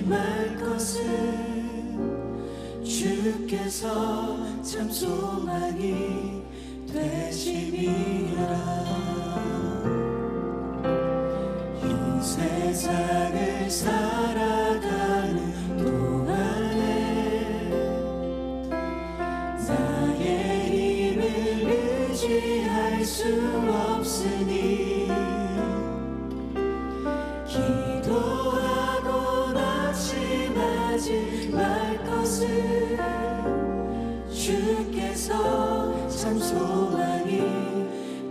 말 것은 주께서 참 소망이 되심이라. 이 세상을 살아가는 동안에 나의 힘을 의지할 수 없으니 기도하고 낙심하지 말 것을 주께서 참 소망이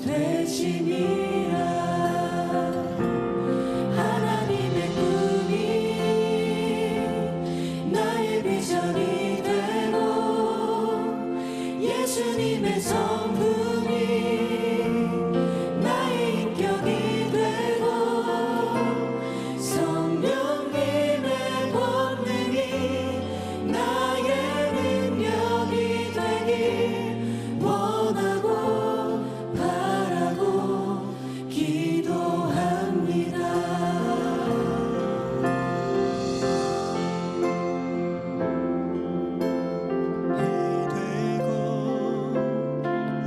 되심이라. 하나님의 꿈이 나의 비전이 되고 예수님의 성품이 나의 인격이 되고 성령님의 권능이 나의 능력이 되길 원하고 바라고 기도합니다.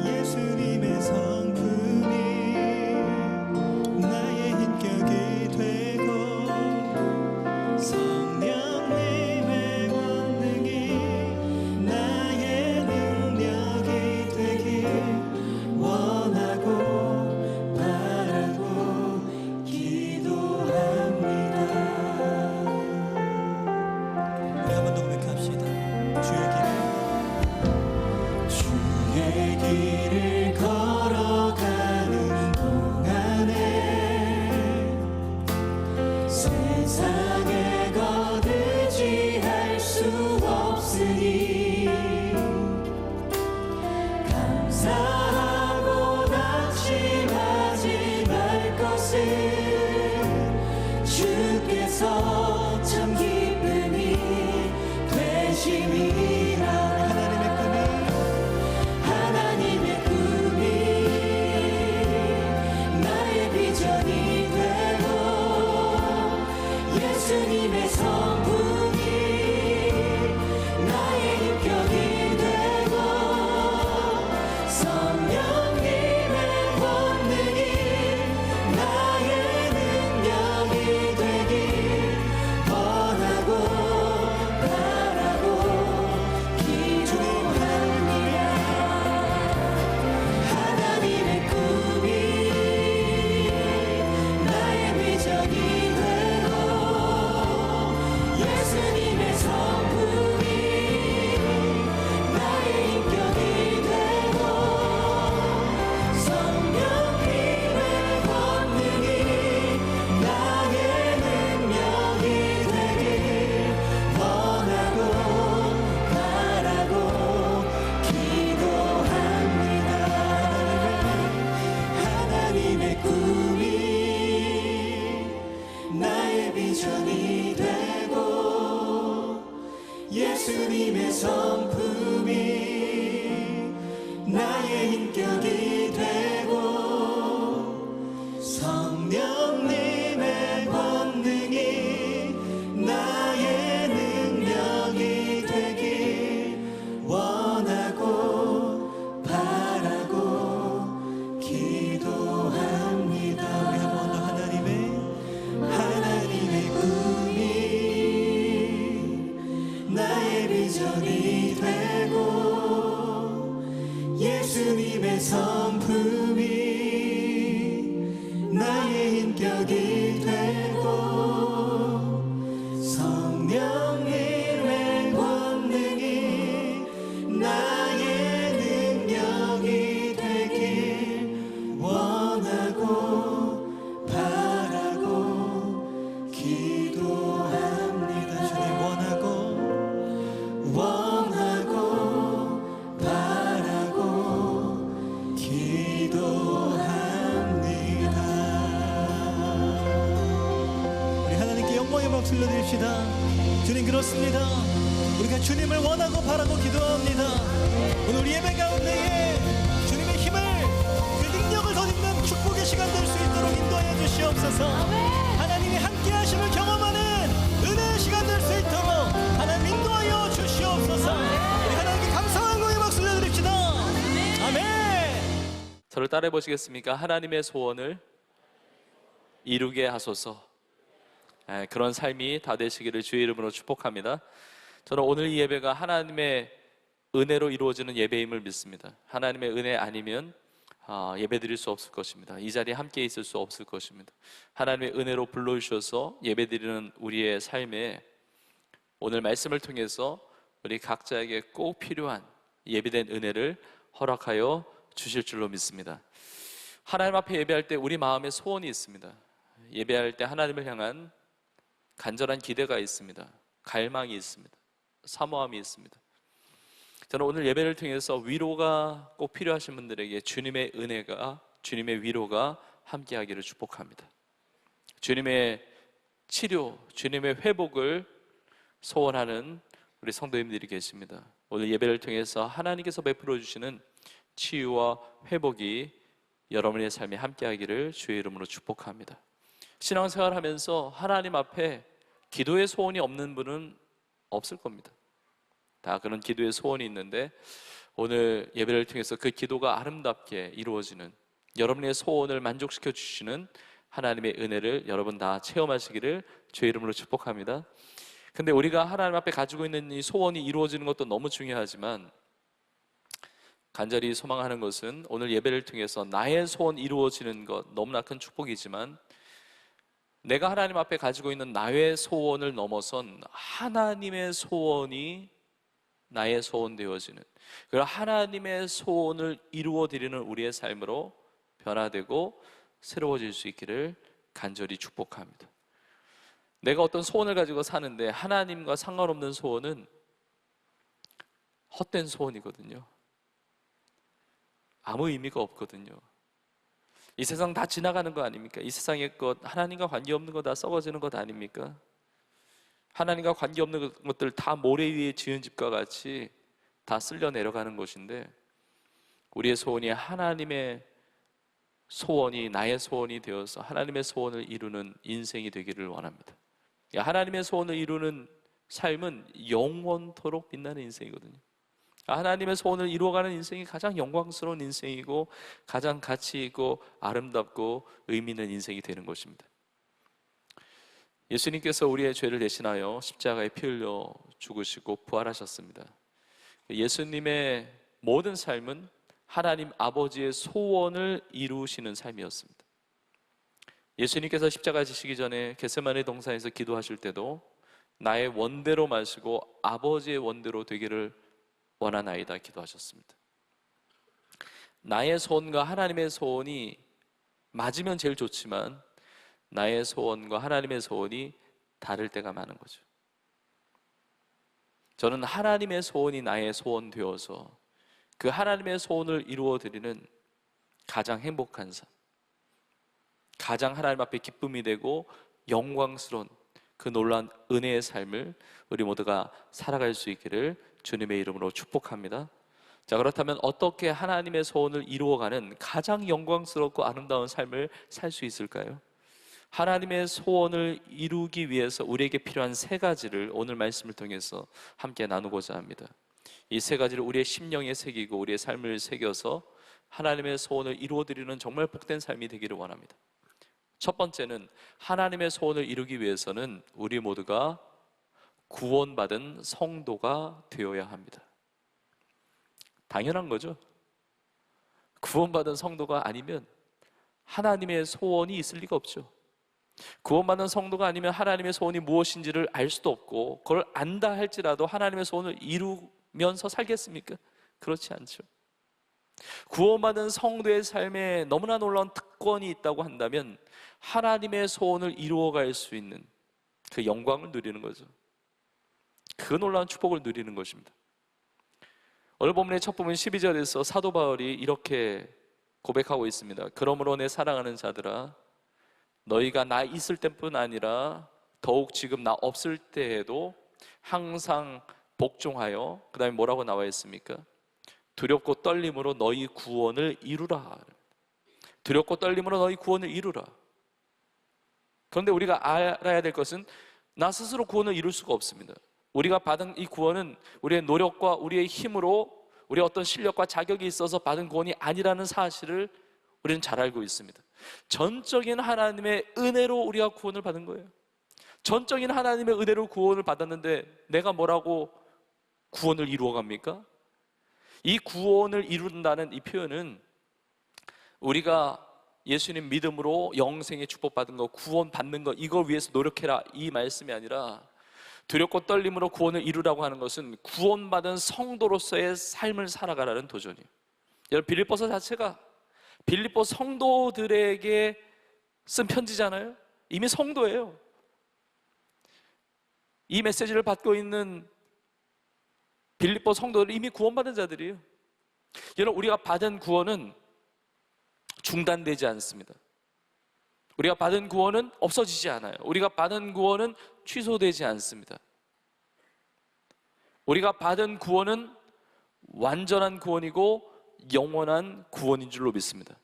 예수님의 성품이 나의 인격이 되고 성령님의 권능이 나의 능력이 되길 원하고 바라고 기도합니다. 우리 한 번 더 고백합시다. 주의 길을 걸어가는 동안에 세상에 거두지할 수 없으니 감사하고 낙심하지 말 것을 주께서 참 기쁨이 되심이라. 하나님의 꿈이 나의 비전이 되고 예수님의 성품이 나의 인격이 되고 성령님의 권능이 나의 능력이 되길 원하고 바라고 기도합니다. 하나님의 꿈이 나의 비전이 되고 예수님의 성품이 나의 인격이 되고 성령님의 권능이 나의 능력이 되길 원하고 바라고 기도합니다. 하나님의 꿈이 나의 비전이 되고 예수님의 성품이 나의 인격이 되고 성령님의 권능이 나의 능력이 되길 원하고 바라고 기도합니다. 우리 한 번 더 하나님의 꿈이 나의 비전이 되고 예수님의 성품이 나의 인격이 되고 성령님의 권능이 나의 능력이 되길 원하고 바라고 기도합니다. 주님 원하고 바라고 기도합니다. 우리 하나님께 영광의 박수를 드립시다. 주님 그렇습니다. 우리가 주님을 원하고 바라고 기도합니다. 오늘 우리 예배 가운데에 주님의 힘을 그 능력을 덧입는 축복의 시간 될 수 있도록 인도하여 주시옵소서. 하나님이 함께 하심을 경험하는 은혜의 시간 될 수 따라해 보시겠습니까? 하나님의 소원을 이루게 하소서. 그런 삶이 다 되시기를 주의 이름으로 축복합니다. 저는 오늘 이 예배가 하나님의 은혜로 이루어지는 예배임을 믿습니다. 하나님의 은혜 아니면 예배드릴 수 없을 것입니다. 이 자리에 함께 있을 수 없을 것입니다. 하나님의 은혜로 불러주셔서 예배드리는 우리의 삶에 오늘 말씀을 통해서 우리 각자에게 꼭 필요한 예비된 은혜를 허락하여 주실 줄로 믿습니다. 하나님 앞에 예배할 때 우리 마음에 소원이 있습니다. 예배할 때 하나님을 향한 간절한 기대가 있습니다. 갈망이 있습니다. 사모함이 있습니다. 저는 오늘 예배를 통해서 위로가 꼭 필요하신 분들에게 주님의 은혜가, 주님의 위로가 함께하기를 축복합니다. 주님의 치료, 주님의 회복을 소원하는 우리 성도님들이 계십니다. 오늘 예배를 통해서 하나님께서 베풀어 주시는 치유와 회복이 여러분의 삶에 함께하기를 주의 이름으로 축복합니다. 신앙생활 하면서 하나님 앞에 기도의 소원이 없는 분은 없을 겁니다. 다 그런 기도의 소원이 있는데 오늘 예배를 통해서 그 기도가 아름답게 이루어지는, 여러분의 소원을 만족시켜 주시는 하나님의 은혜를 여러분 다 체험하시기를 주의 이름으로 축복합니다. 근데 우리가 하나님 앞에 가지고 있는 이 소원이 이루어지는 것도 너무 중요하지만 간절히 소망하는 것은 오늘 예배를 통해서 나의 소원 이루어지는 것 너무나 큰 축복이지만 내가 하나님 앞에 가지고 있는 나의 소원을 넘어선 하나님의 소원이 나의 소원 되어지는, 그리고 하나님의 소원을 이루어 드리는 우리의 삶으로 변화되고 새로워질 수 있기를 간절히 축복합니다. 내가 어떤 소원을 가지고 사는데 하나님과 상관없는 소원은 헛된 소원이거든요. 아무 의미가 없거든요. 이 세상 다 지나가는 거 아닙니까? 이 세상의 것, 하나님과 관계없는 거 다 썩어지는 것 아닙니까? 하나님과 관계없는 것들 다 모래 위에 지은 집과 같이 다 쓸려 내려가는 것인데 우리의 소원이 하나님의 소원이 나의 소원이 되어서 하나님의 소원을 이루는 인생이 되기를 원합니다. 하나님의 소원을 이루는 삶은 영원토록 빛나는 인생이거든요. 하나님의 소원을 이루어가는 인생이 가장 영광스러운 인생이고 가장 가치 있고 아름답고 의미 있는 인생이 되는 것입니다. 예수님께서 우리의 죄를 대신하여 십자가에 피 흘려 죽으시고 부활하셨습니다. 예수님의 모든 삶은 하나님 아버지의 소원을 이루시는 삶이었습니다. 예수님께서 십자가 지시기 전에 겟세마네 동산에서 기도하실 때도 나의 원대로 마시고 아버지의 원대로 되기를 원하나이다 기도하셨습니다. 나의 소원과 하나님의 소원이 맞으면 제일 좋지만 나의 소원과 하나님의 소원이 다를 때가 많은 거죠. 저는 하나님의 소원이 나의 소원 되어서 그 하나님의 소원을 이루어 드리는 가장 행복한 삶, 가장 하나님 앞에 기쁨이 되고 영광스러운 그 놀라운 은혜의 삶을 우리 모두가 살아갈 수 있기를 주님의 이름으로 축복합니다. 자, 그렇다면 어떻게 하나님의 소원을 이루어가는 가장 영광스럽고 아름다운 삶을 살 수 있을까요? 하나님의 소원을 이루기 위해서 우리에게 필요한 세 가지를 오늘 말씀을 통해서 함께 나누고자 합니다. 이 세 가지를 우리의 심령에 새기고 우리의 삶을 새겨서 하나님의 소원을 이루어드리는 정말 복된 삶이 되기를 원합니다. 첫 번째는 하나님의 소원을 이루기 위해서는 우리 모두가 구원받은 성도가 되어야 합니다. 당연한 거죠. 구원받은 성도가 아니면 하나님의 소원이 있을 리가 없죠. 구원받는 성도가 아니면 하나님의 소원이 무엇인지를 알 수도 없고 그걸 안다 할지라도 하나님의 소원을 이루면서 살겠습니까? 그렇지 않죠. 구원받은 성도의 삶에 너무나 놀라운 특권이 있다고 한다면 하나님의 소원을 이루어갈 수 있는 그 영광을 누리는 거죠. 그 놀라운 축복을 누리는 것입니다. 오늘 본문의 첫 부분 12절에서 사도 바울이 이렇게 고백하고 있습니다. 그러므로 내 사랑하는 자들아, 너희가 나 있을 때뿐 아니라 더욱 지금 나 없을 때에도 항상 복종하여, 그 다음에 뭐라고 나와 있습니까? 두렵고 떨림으로 너희 구원을 이루라. 두렵고 떨림으로 너희 구원을 이루라. 그런데 우리가 알아야 될 것은 나 스스로 구원을 이룰 수가 없습니다. 우리가 받은 이 구원은 우리의 노력과 우리의 힘으로, 우리의 어떤 실력과 자격이 있어서 받은 구원이 아니라는 사실을 우리는 잘 알고 있습니다. 전적인 하나님의 은혜로 우리가 구원을 받은 거예요. 전적인 하나님의 은혜로 구원을 받았는데 내가 뭐라고 구원을 이루어 갑니까? 이 구원을 이룬다는 이 표현은 우리가 예수님 믿음으로 영생의 축복받은 거, 구원받는 거, 이걸 위해서 노력해라, 이 말씀이 아니라 두렵고 떨림으로 구원을 이루라고 하는 것은 구원받은 성도로서의 삶을 살아가라는 도전이에요. 여러분, 빌립보서 자체가 빌립보 성도들에게 쓴 편지잖아요. 이미 성도예요. 이 메시지를 받고 있는 빌립보 성도들은 이미 구원받은 자들이에요. 여러분, 우리가 받은 구원은 중단되지 않습니다. 우리가 받은 구원은 없어지지 않아요. 우리가 받은 구원은 취소되지 않습니다. 우리가 받은 구원은 완전한 구원이고 영원한 구원인 줄로 믿습니다.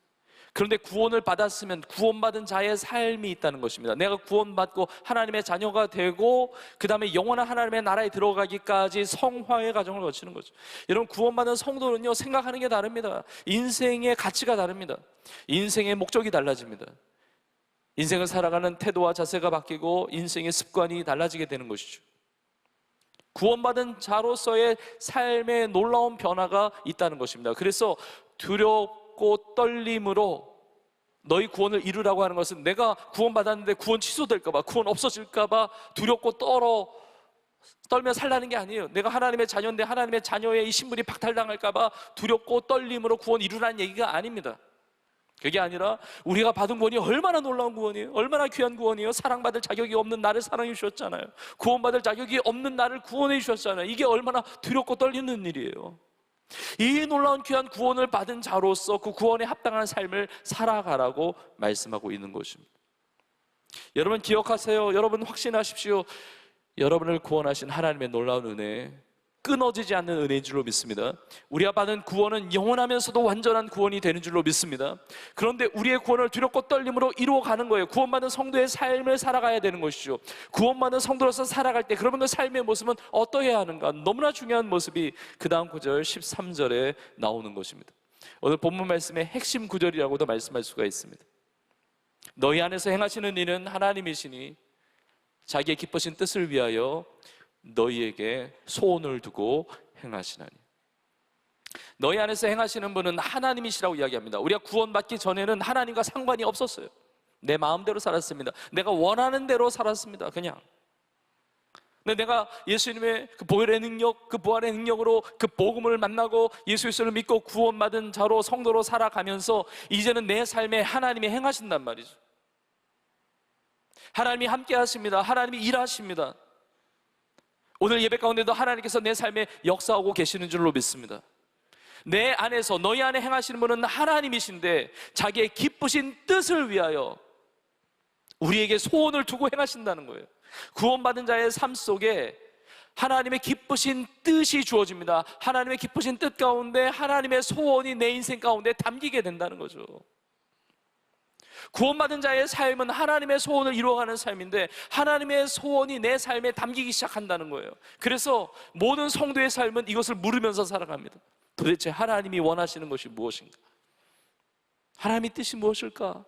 그런데 구원을 받았으면 구원받은 자의 삶이 있다는 것입니다. 내가 구원받고 하나님의 자녀가 되고 그 다음에 영원한 하나님의 나라에 들어가기까지 성화의 과정을 거치는 거죠. 여러분, 구원받은 성도는요, 생각하는 게 다릅니다. 인생의 가치가 다릅니다. 인생의 목적이 달라집니다. 인생을 살아가는 태도와 자세가 바뀌고 인생의 습관이 달라지게 되는 것이죠. 구원받은 자로서의 삶에 놀라운 변화가 있다는 것입니다. 그래서 두렵고 떨림으로 너희 구원을 이루라고 하는 것은 내가 구원받았는데 구원 취소될까봐, 구원 없어질까봐 두렵고 떨며 살라는 게 아니에요. 내가 하나님의 자녀인데 하나님의 자녀의 이 신분이 박탈당할까봐 두렵고 떨림으로 구원 이루라는 얘기가 아닙니다. 그게 아니라 우리가 받은 구원이 얼마나 놀라운 구원이에요. 얼마나 귀한 구원이에요. 사랑받을 자격이 없는 나를 사랑해 주셨잖아요. 구원받을 자격이 없는 나를 구원해 주셨잖아요. 이게 얼마나 두렵고 떨리는 일이에요. 이 놀라운 귀한 구원을 받은 자로서 그 구원에 합당한 삶을 살아가라고 말씀하고 있는 것입니다. 여러분, 기억하세요. 여러분, 확신하십시오. 여러분을 구원하신 하나님의 놀라운 은혜, 끊어지지 않는 은혜인 줄로 믿습니다. 우리가 받은 구원은 영원하면서도 완전한 구원이 되는 줄로 믿습니다. 그런데 우리의 구원을 두렵고 떨림으로 이루어가는 거예요. 구원받은 성도의 삶을 살아가야 되는 것이죠. 구원받은 성도로서 살아갈 때 그러면 그 삶의 모습은 어떠해야 하는가? 너무나 중요한 모습이 그 다음 구절 13절에 나오는 것입니다. 오늘 본문 말씀의 핵심 구절이라고도 말씀할 수가 있습니다. 너희 안에서 행하시는 일은 하나님이시니 자기의 기쁘신 뜻을 위하여 너희에게 소원을 두고 행하시나니. 너희 안에서 행하시는 분은 하나님이시라고 이야기합니다. 우리가 구원받기 전에는 하나님과 상관이 없었어요. 내 마음대로 살았습니다. 내가 원하는 대로 살았습니다. 그냥. 근데 내가 예수님의 그 보혈의 능력, 그 부활의 능력으로 그 복음을 만나고 예수 그리스도를 믿고 구원받은 자로 성도로 살아가면서 이제는 내 삶에 하나님이 행하신단 말이죠. 하나님이 함께 하십니다. 하나님이 일하십니다. 오늘 예배 가운데도 하나님께서 내 삶에 역사하고 계시는 줄로 믿습니다. 내 안에서, 너희 안에 행하시는 분은 하나님이신데 자기의 기쁘신 뜻을 위하여 우리에게 소원을 두고 행하신다는 거예요. 구원받은 자의 삶 속에 하나님의 기쁘신 뜻이 주어집니다. 하나님의 기쁘신 뜻 가운데 하나님의 소원이 내 인생 가운데 담기게 된다는 거죠. 구원받은 자의 삶은 하나님의 소원을 이루어가는 삶인데 하나님의 소원이 내 삶에 담기기 시작한다는 거예요. 그래서 모든 성도의 삶은 이것을 물으면서 살아갑니다. 도대체 하나님이 원하시는 것이 무엇인가? 하나님의 뜻이 무엇일까?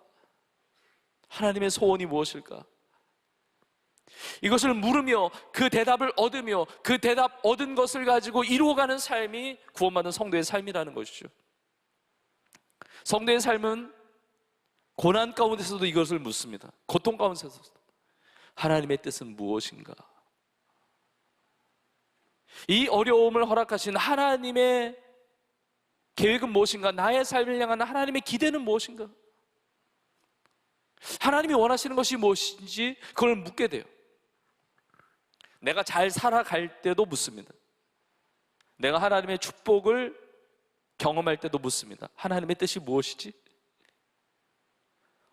하나님의 소원이 무엇일까? 이것을 물으며 그 대답을 얻으며 그 대답 얻은 것을 가지고 이루어가는 삶이 구원받은 성도의 삶이라는 것이죠. 성도의 삶은 고난 가운데서도 이것을 묻습니다. 고통 가운데서도 하나님의 뜻은 무엇인가? 이 어려움을 허락하신 하나님의 계획은 무엇인가? 나의 삶을 향한 하나님의 기대는 무엇인가? 하나님이 원하시는 것이 무엇인지 그걸 묻게 돼요. 내가 잘 살아갈 때도 묻습니다. 내가 하나님의 축복을 경험할 때도 묻습니다. 하나님의 뜻이 무엇이지?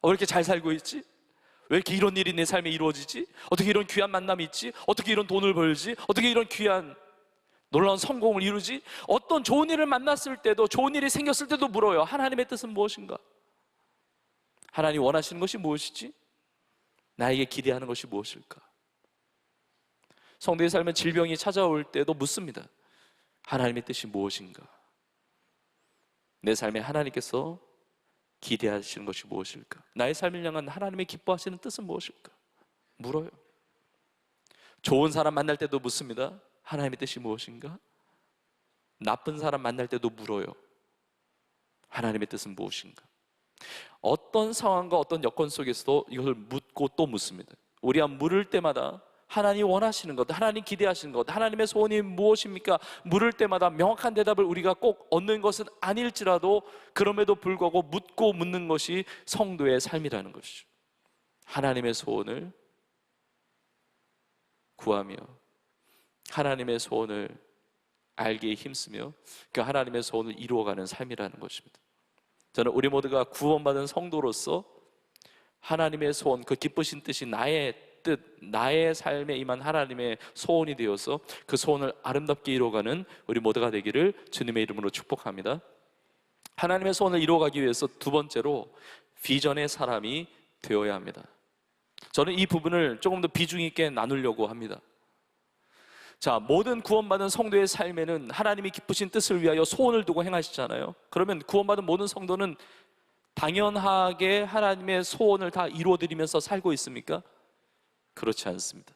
왜 이렇게 잘 살고 있지? 왜 이렇게 이런 일이 내 삶에 이루어지지? 어떻게 이런 귀한 만남이 있지? 어떻게 이런 돈을 벌지? 어떻게 이런 귀한 놀라운 성공을 이루지? 어떤 좋은 일을 만났을 때도, 좋은 일이 생겼을 때도 물어요. 하나님의 뜻은 무엇인가? 하나님 원하시는 것이 무엇이지? 나에게 기대하는 것이 무엇일까? 성도의 삶은 질병이 찾아올 때도 묻습니다. 하나님의 뜻이 무엇인가? 내 삶에 하나님께서 기대하시는 것이 무엇일까? 나의 삶을 향한 하나님의 기뻐하시는 뜻은 무엇일까? 물어요. 좋은 사람 만날 때도 묻습니다. 하나님의 뜻이 무엇인가? 나쁜 사람 만날 때도 물어요. 하나님의 뜻은 무엇인가? 어떤 상황과 어떤 여건 속에서도 이것을 묻고 또 묻습니다. 우리가 물을 때마다 하나님 원하시는 것, 하나님 기대하시는 것, 하나님의 소원이 무엇입니까? 물을 때마다 명확한 대답을 우리가 꼭 얻는 것은 아닐지라도 그럼에도 불구하고 묻고 묻는 것이 성도의 삶이라는 것이죠. 하나님의 소원을 구하며 하나님의 소원을 알기에 힘쓰며 그 하나님의 소원을 이루어가는 삶이라는 것입니다. 저는 우리 모두가 구원받은 성도로서 하나님의 소원, 그 기쁘신 뜻이 나의 뜻, 나의 삶에 임한 하나님의 소원이 되어서 그 소원을 아름답게 이루어가는 우리 모두가 되기를 주님의 이름으로 축복합니다. 하나님의 소원을 이루어가기 위해서 두 번째로 비전의 사람이 되어야 합니다. 저는 이 부분을 조금 더 비중 있게 나누려고 합니다. 자, 모든 구원받은 성도의 삶에는 하나님이 기쁘신 뜻을 위하여 소원을 두고 행하시잖아요. 그러면 구원받은 모든 성도는 당연하게 하나님의 소원을 다 이루어드리면서 살고 있습니까? 그렇지 않습니다.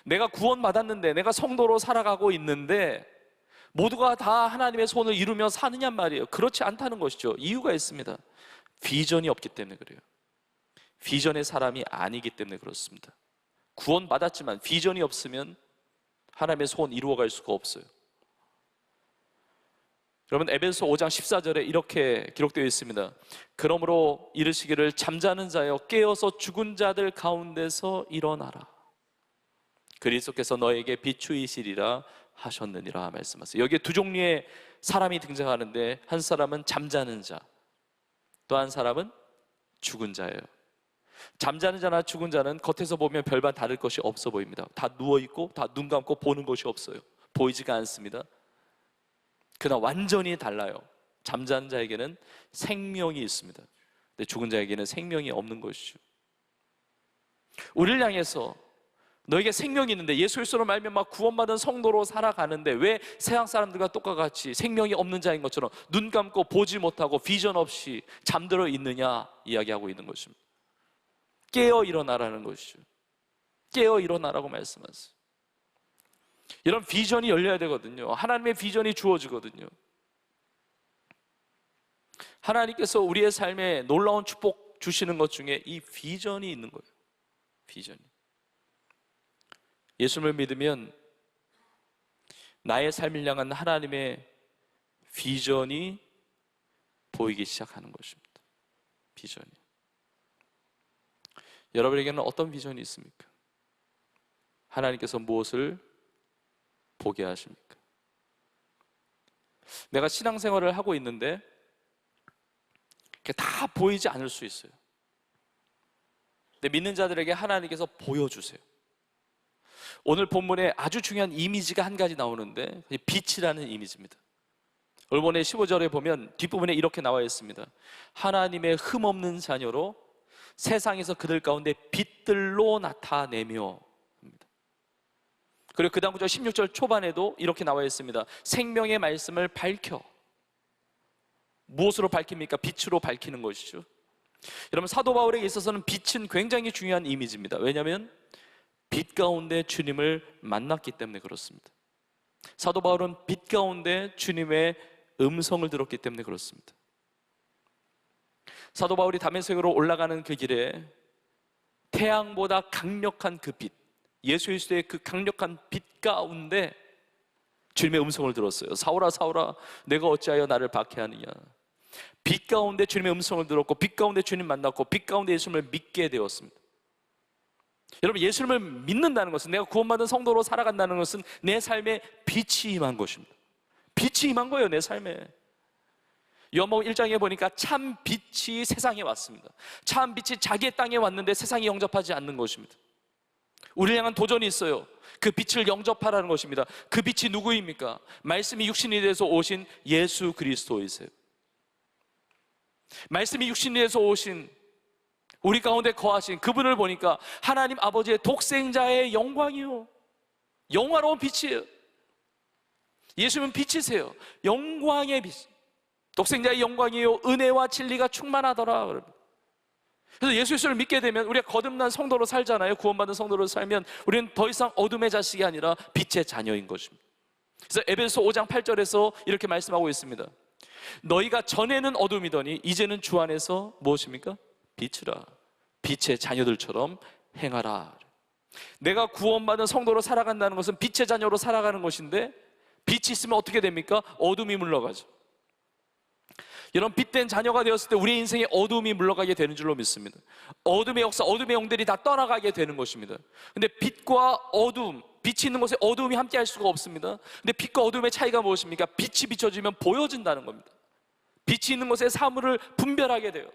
내가 구원받았는데, 내가 성도로 살아가고 있는데 모두가 다 하나님의 소원을 이루며 사느냐 말이에요. 그렇지 않다는 것이죠. 이유가 있습니다. 비전이 없기 때문에 그래요. 비전의 사람이 아니기 때문에 그렇습니다. 구원받았지만 비전이 없으면 하나님의 소원 이루어갈 수가 없어요. 여러분, 에베소 5장 14절에 이렇게 기록되어 있습니다. 그러므로 이르시기를 잠자는 자여 깨어서 죽은 자들 가운데서 일어나라. 그리스도께서 너에게 비추이시리라 하셨느니라 말씀하세요. 여기에 두 종류의 사람이 등장하는데 한 사람은 잠자는 자, 또 한 사람은 죽은 자예요. 잠자는 자나 죽은 자는 겉에서 보면 별반 다를 것이 없어 보입니다. 다 누워있고 다 눈 감고 보는 것이 없어요. 보이지가 않습니다. 그러나 완전히 달라요. 잠자는 자에게는 생명이 있습니다. 근데 죽은 자에게는 생명이 없는 것이죠. 우리를 향해서 너에게 생명이 있는데 예수 그리스도로 말미암아 구원받은 성도로 살아가는데 왜 세상 사람들과 똑같이 생명이 없는 자인 것처럼 눈 감고 보지 못하고 비전 없이 잠들어 있느냐 이야기하고 있는 것입니다. 깨어 일어나라는 것이죠. 깨어 일어나라고 말씀하세요. 이런 비전이 열려야 되거든요. 하나님의 비전이 주어지거든요. 하나님께서 우리의 삶에 놀라운 축복 주시는 것 중에 이 비전이 있는 거예요. 비전이. 예수를 믿으면 나의 삶을 향한 하나님의 비전이 보이기 시작하는 것입니다. 비전이. 여러분에게는 어떤 비전이 있습니까? 하나님께서 무엇을 보게 하십니까? 내가 신앙생활을 하고 있는데 그게 다 보이지 않을 수 있어요. 근데 믿는 자들에게 하나님께서 보여주세요. 오늘 본문에 아주 중요한 이미지가 한 가지 나오는데 빛이라는 이미지입니다. 오늘 본문의 15절에 보면 뒷부분에 이렇게 나와 있습니다. 하나님의 흠없는 자녀로 세상에서 그들 가운데 빛들로 나타내며. 그리고 그 다음 구절 16절 초반에도 이렇게 나와 있습니다. 생명의 말씀을 밝혀. 무엇으로 밝힙니까? 빛으로 밝히는 것이죠. 여러분, 사도 바울에게 있어서는 빛은 굉장히 중요한 이미지입니다. 왜냐하면 빛 가운데 주님을 만났기 때문에 그렇습니다. 사도 바울은 빛 가운데 주님의 음성을 들었기 때문에 그렇습니다. 사도 바울이 다메섹으로 올라가는 그 길에 태양보다 강력한 그 빛, 예수 그리스도의 그 강력한 빛 가운데 주님의 음성을 들었어요. 사울아 사울아 내가 어찌하여 나를 박해하느냐. 빛 가운데 주님의 음성을 들었고 빛 가운데 주님 만났고 빛 가운데 예수님을 믿게 되었습니다. 여러분, 예수님을 믿는다는 것은, 내가 구원받은 성도로 살아간다는 것은 내 삶에 빛이 임한 것입니다. 빛이 임한 거예요, 내 삶에. 요한복음 1장에 보니까 참 빛이 세상에 왔습니다. 참 빛이 자기의 땅에 왔는데 세상이 영접하지 않는 것입니다. 우리를 향한 도전이 있어요. 그 빛을 영접하라는 것입니다. 그 빛이 누구입니까? 말씀이 육신이 돼서 오신 예수 그리스도이세요. 말씀이 육신이 돼서 오신, 우리 가운데 거하신 그분을 보니까 하나님 아버지의 독생자의 영광이요, 영화로운 빛이에요. 예수님은 빛이세요. 영광의 빛, 독생자의 영광이요 은혜와 진리가 충만하더라. 그래서 예수 그리스도를 믿게 되면 우리가 거듭난 성도로 살잖아요. 구원받은 성도로 살면 우리는 더 이상 어둠의 자식이 아니라 빛의 자녀인 것입니다. 그래서 에베소 5장 8절에서 이렇게 말씀하고 있습니다. 너희가 전에는 어둠이더니 이제는 주 안에서 무엇입니까? 빛이라. 빛의 자녀들처럼 행하라. 내가 구원받은 성도로 살아간다는 것은 빛의 자녀로 살아가는 것인데, 빛이 있으면 어떻게 됩니까? 어둠이 물러가죠. 이런 빛된 자녀가 되었을 때 우리의 인생에 어둠이 물러가게 되는 줄로 믿습니다. 어둠의 역사, 어둠의 영들이 다 떠나가게 되는 것입니다. 근데 빛과 어둠, 빛이 있는 곳에 어둠이 함께 할 수가 없습니다. 근데 빛과 어둠의 차이가 무엇입니까? 빛이 비춰지면 보여진다는 겁니다. 빛이 있는 곳에 사물을 분별하게 돼요.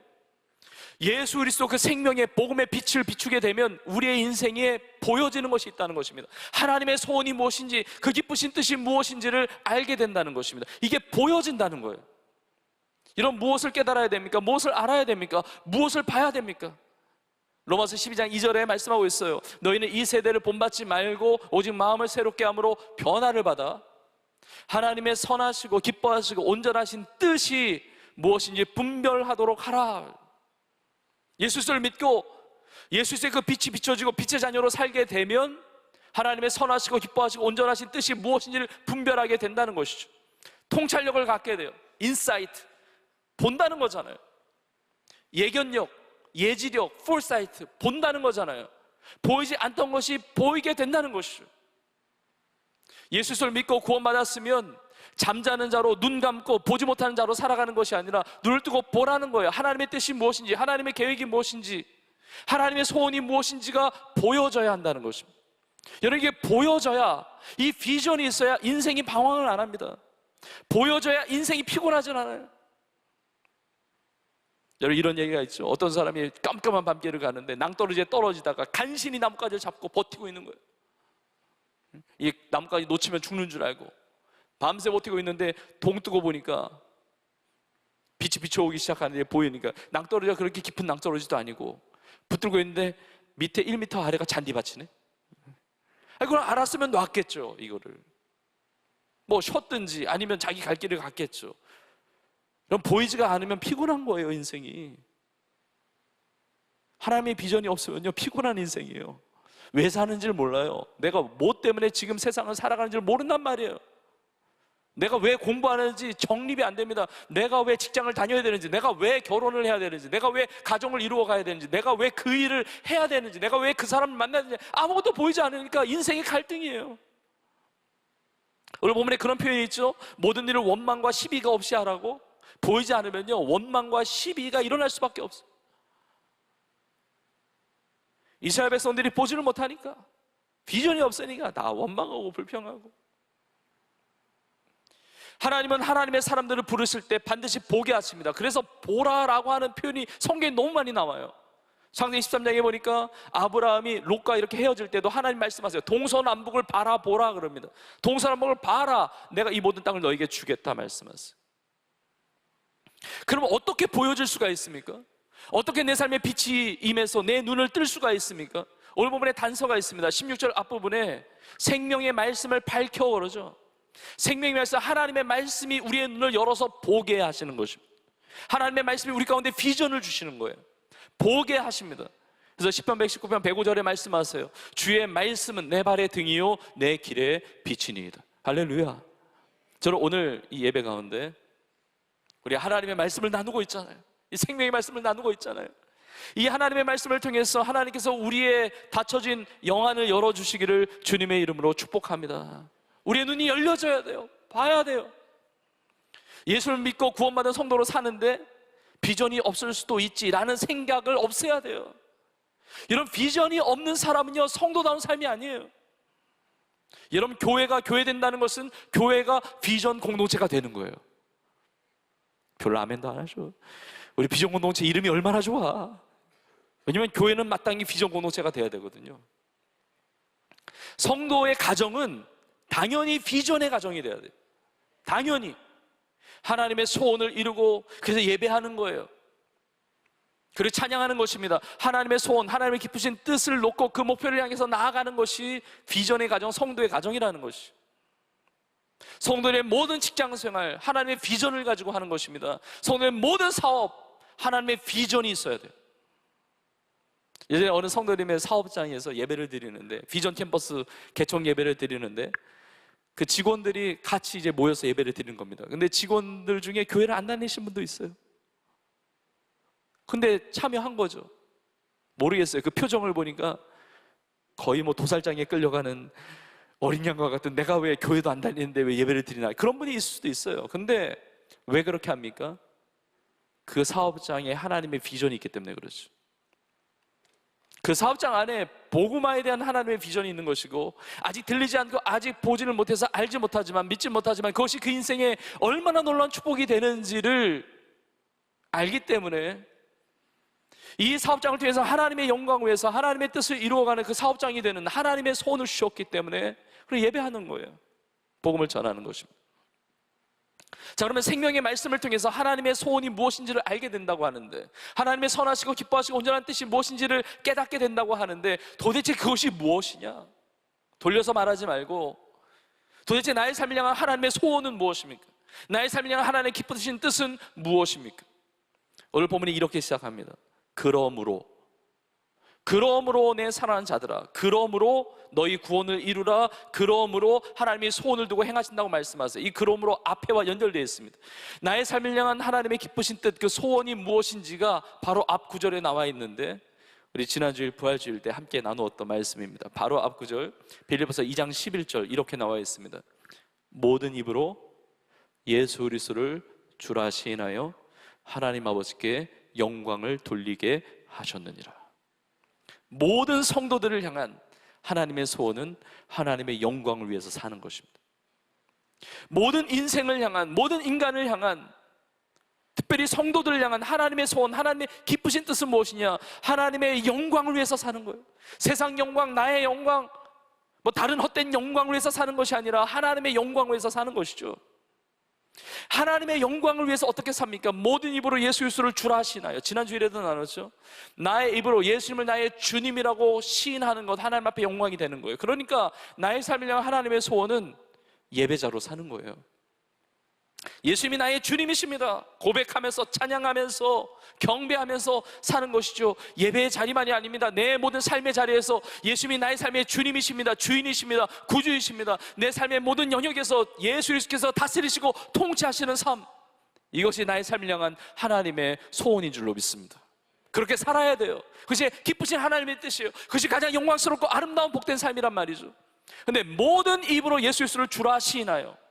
예수 그리스도 그 생명의 복음의 빛을 비추게 되면 우리의 인생에 보여지는 것이 있다는 것입니다. 하나님의 소원이 무엇인지, 그 기쁘신 뜻이 무엇인지를 알게 된다는 것입니다. 이게 보여진다는 거예요. 이런 무엇을 깨달아야 됩니까? 무엇을 알아야 됩니까? 무엇을 봐야 됩니까? 로마서 12장 2절에 말씀하고 있어요. 너희는 이 세대를 본받지 말고 오직 마음을 새롭게 함으로 변화를 받아 하나님의 선하시고 기뻐하시고 온전하신 뜻이 무엇인지 분별하도록 하라. 예수를 믿고 예수의 그 빛이 비춰지고 빛의 자녀로 살게 되면 하나님의 선하시고 기뻐하시고 온전하신 뜻이 무엇인지를 분별하게 된다는 것이죠. 통찰력을 갖게 돼요. 인사이트, 본다는 거잖아요. 예견력, 예지력, 폴사이트, 본다는 거잖아요. 보이지 않던 것이 보이게 된다는 것이죠. 예수를 믿고 구원받았으면 잠자는 자로, 눈 감고 보지 못하는 자로 살아가는 것이 아니라 눈을 뜨고 보라는 거예요. 하나님의 뜻이 무엇인지, 하나님의 계획이 무엇인지, 하나님의 소원이 무엇인지가 보여져야 한다는 것입니다. 여러분, 이게 보여져야, 이 비전이 있어야 인생이 방황을 안 합니다. 보여져야 인생이 피곤하진 않아요. 여러분, 이런 얘기가 있죠. 어떤 사람이 깜깜한 밤길을 가는데 낭떠러지에 떨어지다가 간신히 나뭇가지를 잡고 버티고 있는 거예요. 이 나뭇가지 놓치면 죽는 줄 알고 밤새 버티고 있는데 동 뜨고 보니까 빛이 비춰오기 시작하는데 보이니까, 낭떠러지가 그렇게 깊은 낭떠러지도 아니고 붙들고 있는데 밑에 1m 아래가 잔디밭이네. 그걸 알았으면 놨겠죠. 이거를 뭐 쉬었든지 아니면 자기 갈 길을 갔겠죠. 그럼 보이지가 않으면 피곤한 거예요. 인생이 하나님의 비전이 없으면요 피곤한 인생이에요. 왜 사는지를 몰라요. 내가 뭐 때문에 지금 세상을 살아가는지를 모른단 말이에요. 내가 왜 공부하는지 정립이 안 됩니다. 내가 왜 직장을 다녀야 되는지, 내가 왜 결혼을 해야 되는지, 내가 왜 가정을 이루어 가야 되는지, 내가 왜 그 일을 해야 되는지, 내가 왜 그 사람을 만나야 되는지 아무것도 보이지 않으니까 인생이 갈등이에요. 오늘 본문에 그런 표현이 있죠. 모든 일을 원망과 시비가 없이 하라고. 보이지 않으면요 원망과 시비가 일어날 수밖에 없어요. 이스라엘 백성들이 보지를 못하니까, 비전이 없으니까 다 원망하고 불평하고. 하나님은 하나님의 사람들을 부르실 때 반드시 보게 하십니다. 그래서 보라라고 하는 표현이 성경에 너무 많이 나와요. 창세기 13장에 보니까 아브라함이 롯과 이렇게 헤어질 때도 하나님 말씀하세요. 동서남북을 바라보라 그럽니다. 동서남북을 봐라, 내가 이 모든 땅을 너에게 주겠다 말씀하세요. 그러면 어떻게 보여줄 수가 있습니까? 어떻게 내 삶에 빛이 임해서 내 눈을 뜰 수가 있습니까? 오늘 본문에 단서가 있습니다. 16절 앞부분에 생명의 말씀을 밝혀 그러죠. 생명의 말씀, 하나님의 말씀이 우리의 눈을 열어서 보게 하시는 것입니다. 하나님의 말씀이 우리 가운데 비전을 주시는 거예요. 보게 하십니다. 그래서 10편 119편 105절에 말씀하세요. 주의 말씀은 내 발의 등이요 내 길의 빛이니이다. 할렐루야. 저는 오늘 이 예배 가운데 우리 하나님의 말씀을 나누고 있잖아요. 이 생명의 말씀을 나누고 있잖아요. 이 하나님의 말씀을 통해서 하나님께서 우리의 닫혀진 영안을 열어주시기를 주님의 이름으로 축복합니다. 우리의 눈이 열려져야 돼요. 봐야 돼요. 예수를 믿고 구원받은 성도로 사는데 비전이 없을 수도 있지라는 생각을 없애야 돼요. 이런 비전이 없는 사람은요 성도다운 삶이 아니에요. 여러분, 교회가 교회 된다는 것은 교회가 비전 공동체가 되는 거예요. 별로 아멘도 안 하죠. 우리 비전 공동체 이름이 얼마나 좋아. 왜냐면 교회는 마땅히 비전 공동체가 돼야 되거든요. 성도의 가정은 당연히 비전의 가정이 돼야 돼요. 당연히 하나님의 소원을 이루고, 그래서 예배하는 거예요. 그리고 찬양하는 것입니다. 하나님의 소원, 하나님의 기쁘신 뜻을 놓고 그 목표를 향해서 나아가는 것이 비전의 가정, 성도의 가정이라는 것이. 성도의 모든 직장 생활 하나님의 비전을 가지고 하는 것입니다. 성도의 모든 사업 하나님의 비전이 있어야 돼요. 예전에 어느 성도님의 사업장에서 예배를 드리는데, 비전 캠퍼스 개총 예배를 드리는데, 그 직원들이 같이 이제 모여서 예배를 드리는 겁니다. 근데 직원들 중에 교회를 안 다니신 분도 있어요. 근데 참여한 거죠. 모르겠어요. 그 표정을 보니까 거의 뭐 도살장에 끌려가는 어린 양과 같은, 내가 왜 교회도 안 다니는데 왜 예배를 드리나, 그런 분이 있을 수도 있어요. 근데 왜 그렇게 합니까? 그 사업장에 하나님의 비전이 있기 때문에 그렇죠. 그 사업장 안에 복음화에 대한 하나님의 비전이 있는 것이고, 아직 들리지 않고 아직 보지를 못해서 알지 못하지만, 믿지 못하지만 그것이 그 인생에 얼마나 놀라운 축복이 되는지를 알기 때문에 이 사업장을 통해서 하나님의 영광을 위해서 하나님의 뜻을 이루어가는 그 사업장이 되는 하나님의 소원을 주셨기 때문에 그걸 예배하는 거예요. 복음을 전하는 것입니다. 자, 그러면 생명의 말씀을 통해서 하나님의 소원이 무엇인지를 알게 된다고 하는데, 하나님의 선하시고 기뻐하시고 온전한 뜻이 무엇인지를 깨닫게 된다고 하는데, 도대체 그것이 무엇이냐? 돌려서 말하지 말고 도대체 나의 삶을 향한 하나님의 소원은 무엇입니까? 나의 삶을 향한 하나님의 기쁘신 뜻은 무엇입니까? 오늘 본문이 이렇게 시작합니다. 그러므로 내 사랑하는 자들아, 그러므로 너희 구원을 이루라. 그러므로 하나님의 소원을 두고 행하신다고 말씀하세요. 이 그러므로 앞에와 연결되어 있습니다. 나의 삶을 향한 하나님의 기쁘신 뜻, 그 소원이 무엇인지가 바로 앞 구절에 나와 있는데, 우리 지난주일 부활주일 때 함께 나누었던 말씀입니다. 바로 앞 구절 빌립보서 2장 11절 이렇게 나와 있습니다. 모든 입으로 예수 그리스도를 주라 시인하여 하나님 아버지께 영광을 돌리게 하셨느니라. 모든 성도들을 향한 하나님의 소원은 하나님의 영광을 위해서 사는 것입니다. 모든 인생을 향한, 모든 인간을 향한, 특별히 성도들을 향한 하나님의 소원, 하나님의 기쁘신 뜻은 무엇이냐? 하나님의 영광을 위해서 사는 거예요. 세상 영광, 나의 영광, 뭐 다른 헛된 영광을 위해서 사는 것이 아니라 하나님의 영광을 위해서 사는 것이죠. 하나님의 영광을 위해서 어떻게 삽니까? 모든 입으로 예수 그리스도를 주라 하시나요? 지난주일에도 나눴죠. 나의 입으로 예수님을 나의 주님이라고 시인하는 것, 하나님 앞에 영광이 되는 거예요. 그러니까 나의 삶을 향한 하나님의 소원은 예배자로 사는 거예요. 예수님이 나의 주님이십니다 고백하면서, 찬양하면서, 경배하면서 사는 것이죠. 예배의 자리만이 아닙니다. 내 모든 삶의 자리에서 예수님이 나의 삶의 주님이십니다, 주인이십니다, 구주이십니다. 내 삶의 모든 영역에서 예수 그리스도께서 다스리시고 통치하시는 삶, 이것이 나의 삶을 향한 하나님의 소원인 줄로 믿습니다. 그렇게 살아야 돼요. 그것이 기쁘신 하나님의 뜻이에요. 그것이 가장 영광스럽고 아름다운 복된 삶이란 말이죠. 근데 모든 입으로 예수 그리스도를 주라 시인하여,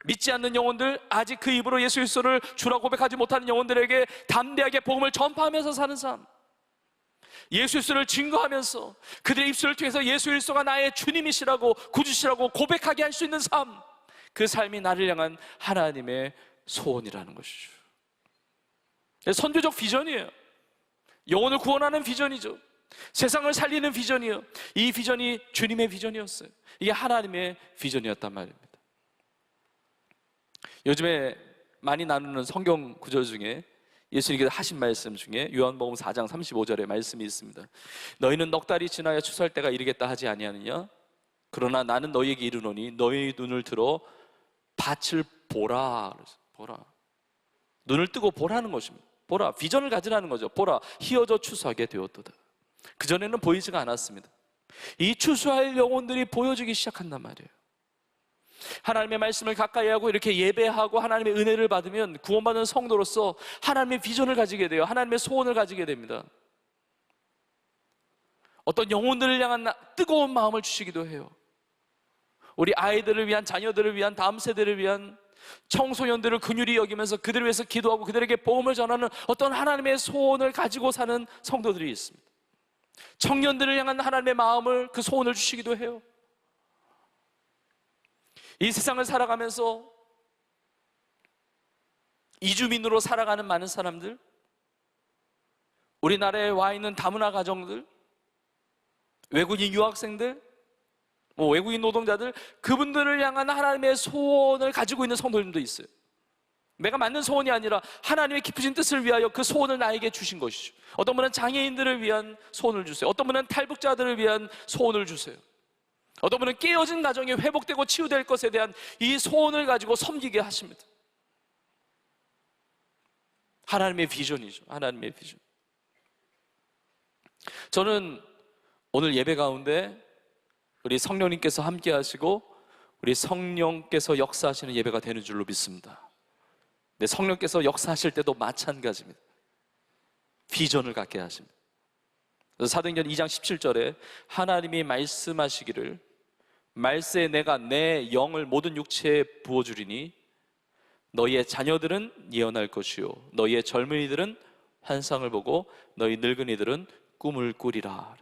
믿지 않는 영혼들, 아직 그 입으로 예수 그리스도를 주라 고백하지 못하는 영혼들에게 담대하게 복음을 전파하면서 사는 삶, 예수 그리스도를 증거하면서 그들의 입술을 통해서 예수 그리스도가 나의 주님이시라고, 구주시라고 고백하게 할 수 있는 삶, 그 삶이 나를 향한 하나님의 소원이라는 것이죠. 선교적 비전이에요. 영혼을 구원하는 비전이죠. 세상을 살리는 비전이에요. 이 비전이 주님의 비전이었어요. 이게 하나님의 비전이었단 말입니다. 요즘에 많이 나누는 성경 구절 중에 예수님께서 하신 말씀 중에 요한복음 4장 35절에 말씀이 있습니다. 너희는 넉 달이 지나야 추수할 때가 이르겠다 하지 아니하느냐? 그러나 나는 너희에게 이르노니 너희 눈을 들어 밭을 보라. 보라. 눈을 뜨고 보라는 것입니다. 보라. 비전을 가지라는 거죠. 보라. 희어져 추수하게 되었도다. 그전에는 보이지가 않았습니다. 이 추수할 영혼들이 보여지기 시작한단 말이에요. 하나님의 말씀을 가까이 하고 이렇게 예배하고 하나님의 은혜를 받으면 구원받은 성도로서 하나님의 비전을 가지게 돼요. 하나님의 소원을 가지게 됩니다. 어떤 영혼들을 향한 뜨거운 마음을 주시기도 해요. 우리 아이들을 위한, 자녀들을 위한, 다음 세대를 위한, 청소년들을 긍휼히 여기면서 그들을 위해서 기도하고 그들에게 복음을 전하는 어떤 하나님의 소원을 가지고 사는 성도들이 있습니다. 청년들을 향한 하나님의 마음을, 그 소원을 주시기도 해요. 이 세상을 살아가면서 이주민으로 살아가는 많은 사람들, 우리나라에 와 있는 다문화 가정들, 외국인 유학생들, 외국인 노동자들, 그분들을 향한 하나님의 소원을 가지고 있는 성도님도 있어요. 내가 만든 소원이 아니라 하나님의 깊으신 뜻을 위하여 그 소원을 나에게 주신 것이죠. 어떤 분은 장애인들을 위한 소원을 주세요. 어떤 분은 탈북자들을 위한 소원을 주세요. 어떤 분은 깨어진 가정이 회복되고 치유될 것에 대한 이 소원을 가지고 섬기게 하십니다. 하나님의 비전이죠. 하나님의 비전. 저는 오늘 예배 가운데 우리 성령님께서 함께 하시고 우리 성령께서 역사하시는 예배가 되는 줄로 믿습니다. 근데 성령께서 역사하실 때도 마찬가지입니다. 비전을 갖게 하십니다. 그래서 사도행전 2장 17절에 하나님이 말씀하시기를 말세에 내가 내 영을 모든 육체에 부어주리니 너희의 자녀들은 예언할 것이요 너희의 젊은이들은 환상을 보고 너희 늙은이들은 꿈을 꾸리라.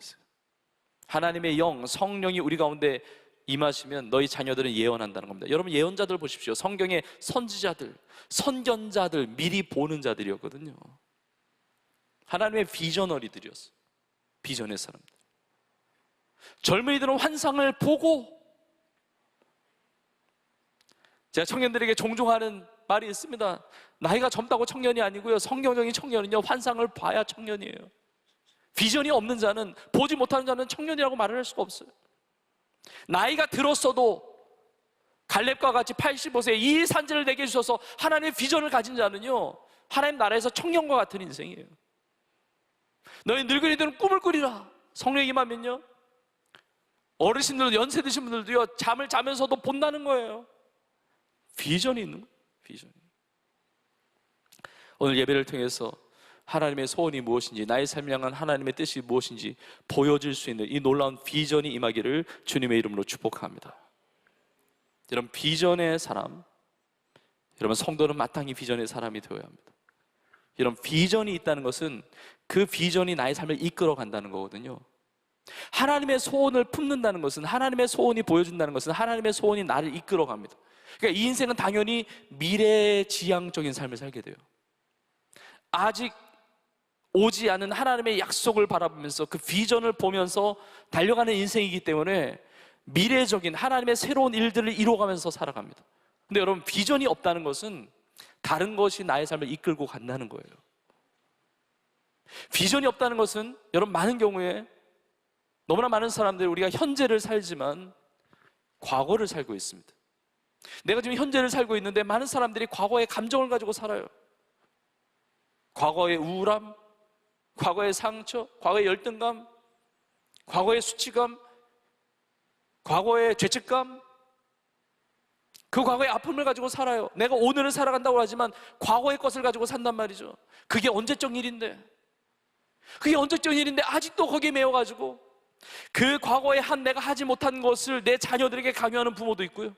하나님의 영, 성령이 우리 가운데 임하시면 너희 자녀들은 예언한다는 겁니다. 여러분 예언자들 보십시오. 성경의 선지자들, 선견자들, 미리 보는 자들이었거든요. 하나님의 비저너리들이었어요. 비전의 사람들. 젊은이들은 환상을 보고, 제가 청년들에게 종종 하는 말이 있습니다. 나이가 젊다고 청년이 아니고요, 성경적인 청년은요 환상을 봐야 청년이에요. 비전이 없는 자는, 보지 못하는 자는 청년이라고 말을 할 수가 없어요. 나이가 들었어도 갈렙과 같이 85세 이 산지를 내게 주셔서 하나님의 비전을 가진 자는요 하나님 나라에서 청년과 같은 인생이에요. 너희 늙은이들은 꿈을 꾸리라. 성령이 임하면요 어르신들, 연세 드신 분들도요 잠을 자면서도 본다는 거예요. 비전이 있는 거예요. 비전이. 오늘 예배를 통해서 하나님의 소원이 무엇인지, 나의 삶을 향한 하나님의 뜻이 무엇인지 보여줄 수 있는 이 놀라운 비전이 임하기를 주님의 이름으로 축복합니다. 여러분 비전의 사람, 여러분 성도는 마땅히 비전의 사람이 되어야 합니다. 여러분 비전이 있다는 것은 그 비전이 나의 삶을 이끌어 간다는 거거든요. 하나님의 소원을 품는다는 것은, 하나님의 소원이 보여준다는 것은 하나님의 소원이 나를 이끌어 갑니다. 그러니까 이 인생은 당연히 미래지향적인 삶을 살게 돼요. 아직 오지 않은 하나님의 약속을 바라보면서 그 비전을 보면서 달려가는 인생이기 때문에 미래적인 하나님의 새로운 일들을 이루어가면서 살아갑니다. 근데 여러분 비전이 없다는 것은 다른 것이 나의 삶을 이끌고 간다는 거예요. 비전이 없다는 것은 여러분 많은 경우에 너무나 많은 사람들이 우리가 현재를 살지만 과거를 살고 있습니다. 내가 지금 현재를 살고 있는데 많은 사람들이 과거의 감정을 가지고 살아요. 과거의 우울함, 과거의 상처, 과거의 열등감, 과거의 수치감, 과거의 죄책감, 그 과거의 아픔을 가지고 살아요. 내가 오늘을 살아간다고 하지만 과거의 것을 가지고 산단 말이죠. 그게 언제적 일인데, 그게 언제적 일인데 아직도 거기에 매여가지고 그 과거에 한 내가 하지 못한 것을 내 자녀들에게 강요하는 부모도 있고요.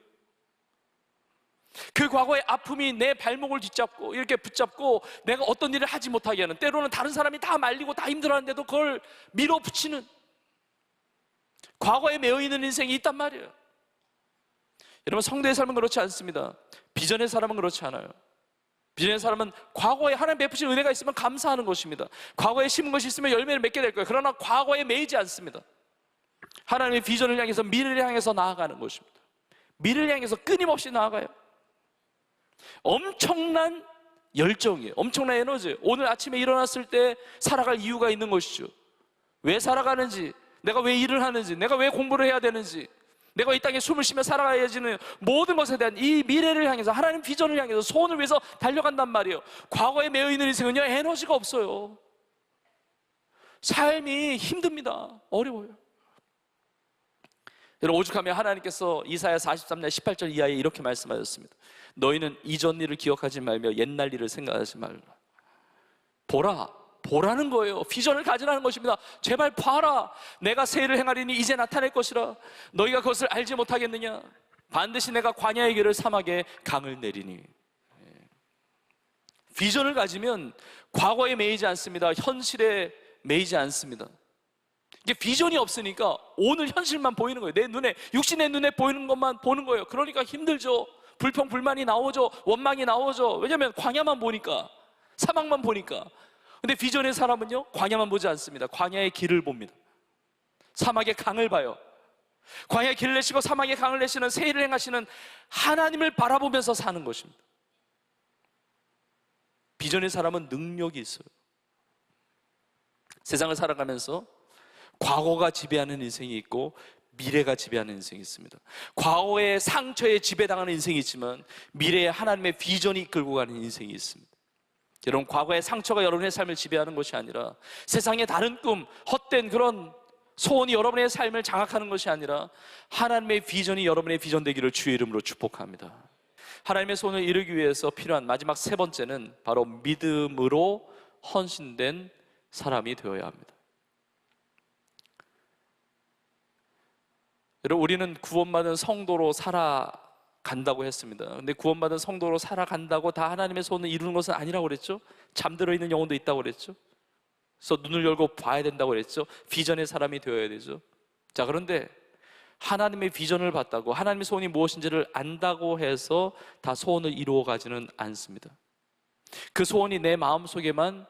그 과거의 아픔이 내 발목을 뒤잡고 이렇게 붙잡고 내가 어떤 일을 하지 못하게 하는, 때로는 다른 사람이 다 말리고 다 힘들어하는데도 그걸 밀어붙이는 과거에 매여있는 인생이 있단 말이에요. 여러분 성도의 삶은 그렇지 않습니다. 비전의 사람은 그렇지 않아요. 비전의 사람은 과거에 하나님 베푸신 은혜가 있으면 감사하는 것입니다. 과거에 심은 것이 있으면 열매를 맺게 될 거예요. 그러나 과거에 매이지 않습니다. 하나님의 비전을 향해서, 미래를 향해서 나아가는 것입니다. 미래를 향해서 끊임없이 나아가요. 엄청난 열정이에요. 엄청난 에너지예요. 오늘 아침에 일어났을 때 살아갈 이유가 있는 것이죠. 왜 살아가는지, 내가 왜 일을 하는지, 내가 왜 공부를 해야 되는지, 내가 이 땅에 숨을 쉬며 살아가야지는 모든 것에 대한 이 미래를 향해서, 하나님 비전을 향해서, 소원을 위해서 달려간단 말이에요. 과거에 매여있는 인생은요 에너지가 없어요. 삶이 힘듭니다. 어려워요. 여러분 오죽하면 하나님께서 이사야 43장 18절 이하에 이렇게 말씀하셨습니다. 너희는 이전 일을 기억하지 말며 옛날 일을 생각하지 말라. 보라는 거예요. 비전을 가지라는 것입니다. 제발 봐라. 내가 새 일을 행하리니 이제 나타낼 것이라. 너희가 그것을 알지 못하겠느냐. 반드시 내가 광야의 길을 사막에 강을 내리니. 비전을 가지면 과거에 매이지 않습니다. 현실에 매이지 않습니다. 이게 비전이 없으니까 오늘 현실만 보이는 거예요. 내 눈에, 육신의 눈에 보이는 것만 보는 거예요. 그러니까 힘들죠. 불평, 불만이 나오죠. 원망이 나오죠. 왜냐하면 광야만 보니까, 사막만 보니까. 근데 비전의 사람은요 광야만 보지 않습니다. 광야의 길을 봅니다. 사막의 강을 봐요. 광야의 길을 내시고 사막의 강을 내시는, 새 일을 행하시는 하나님을 바라보면서 사는 것입니다. 비전의 사람은 능력이 있어요. 세상을 살아가면서 과거가 지배하는 인생이 있고 미래가 지배하는 인생이 있습니다. 과거의 상처에 지배당하는 인생이 있지만 미래에 하나님의 비전이 이끌고 가는 인생이 있습니다. 여러분, 과거의 상처가 여러분의 삶을 지배하는 것이 아니라 세상의 다른 꿈, 헛된 그런 소원이 여러분의 삶을 장악하는 것이 아니라 하나님의 비전이 여러분의 비전 되기를 주의 이름으로 축복합니다. 하나님의 소원을 이루기 위해서 필요한 마지막 세 번째는 바로 믿음으로 헌신된 사람이 되어야 합니다. 여러분, 우리는 구원받은 성도로 살아간다고 했습니다. 근데 구원받은 성도로 살아간다고 다 하나님의 소원을 이루는 것은 아니라고 그랬죠. 잠들어 있는 영혼도 있다고 그랬죠. 그래서 눈을 열고 봐야 된다고 그랬죠. 비전의 사람이 되어야 되죠. 자, 그런데 하나님의 비전을 봤다고, 하나님의 소원이 무엇인지를 안다고 해서 다 소원을 이루어 가지는 않습니다. 그 소원이 내 마음속에만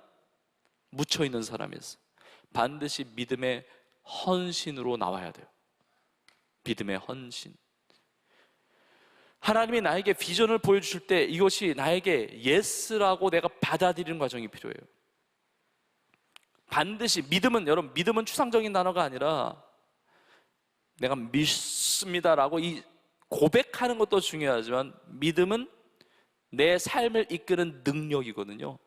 묻혀 있는 사람이었어요. 반드시 믿음의 헌신으로 나와야 돼요. 믿음의 헌신. 하나님이 나에게 비전을 보여주실 때 이것이 나에게 예스라고 내가 받아들이는 과정이 필요해요. 반드시 믿음은, 여러분, 믿음은 추상적인 단어가 아니라 내가 믿습니다라고 이 고백하는 것도 중요하지만 믿음은 내 삶을 이끄는 능력이거든요.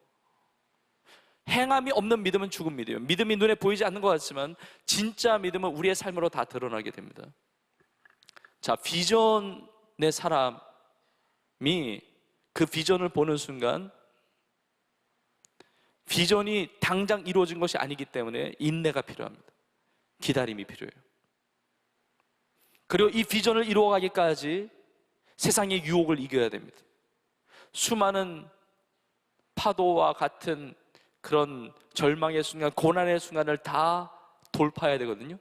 행함이 없는 믿음은 죽은 믿음이에요. 믿음이 눈에 보이지 않는 것 같지만 진짜 믿음은 우리의 삶으로 다 드러나게 됩니다. 자, 비전의 사람이 그 비전을 보는 순간 비전이 당장 이루어진 것이 아니기 때문에 인내가 필요합니다. 기다림이 필요해요. 그리고 이 비전을 이루어가기까지 세상의 유혹을 이겨야 됩니다. 수많은 파도와 같은 그런 절망의 순간, 고난의 순간을 다 돌파해야 되거든요.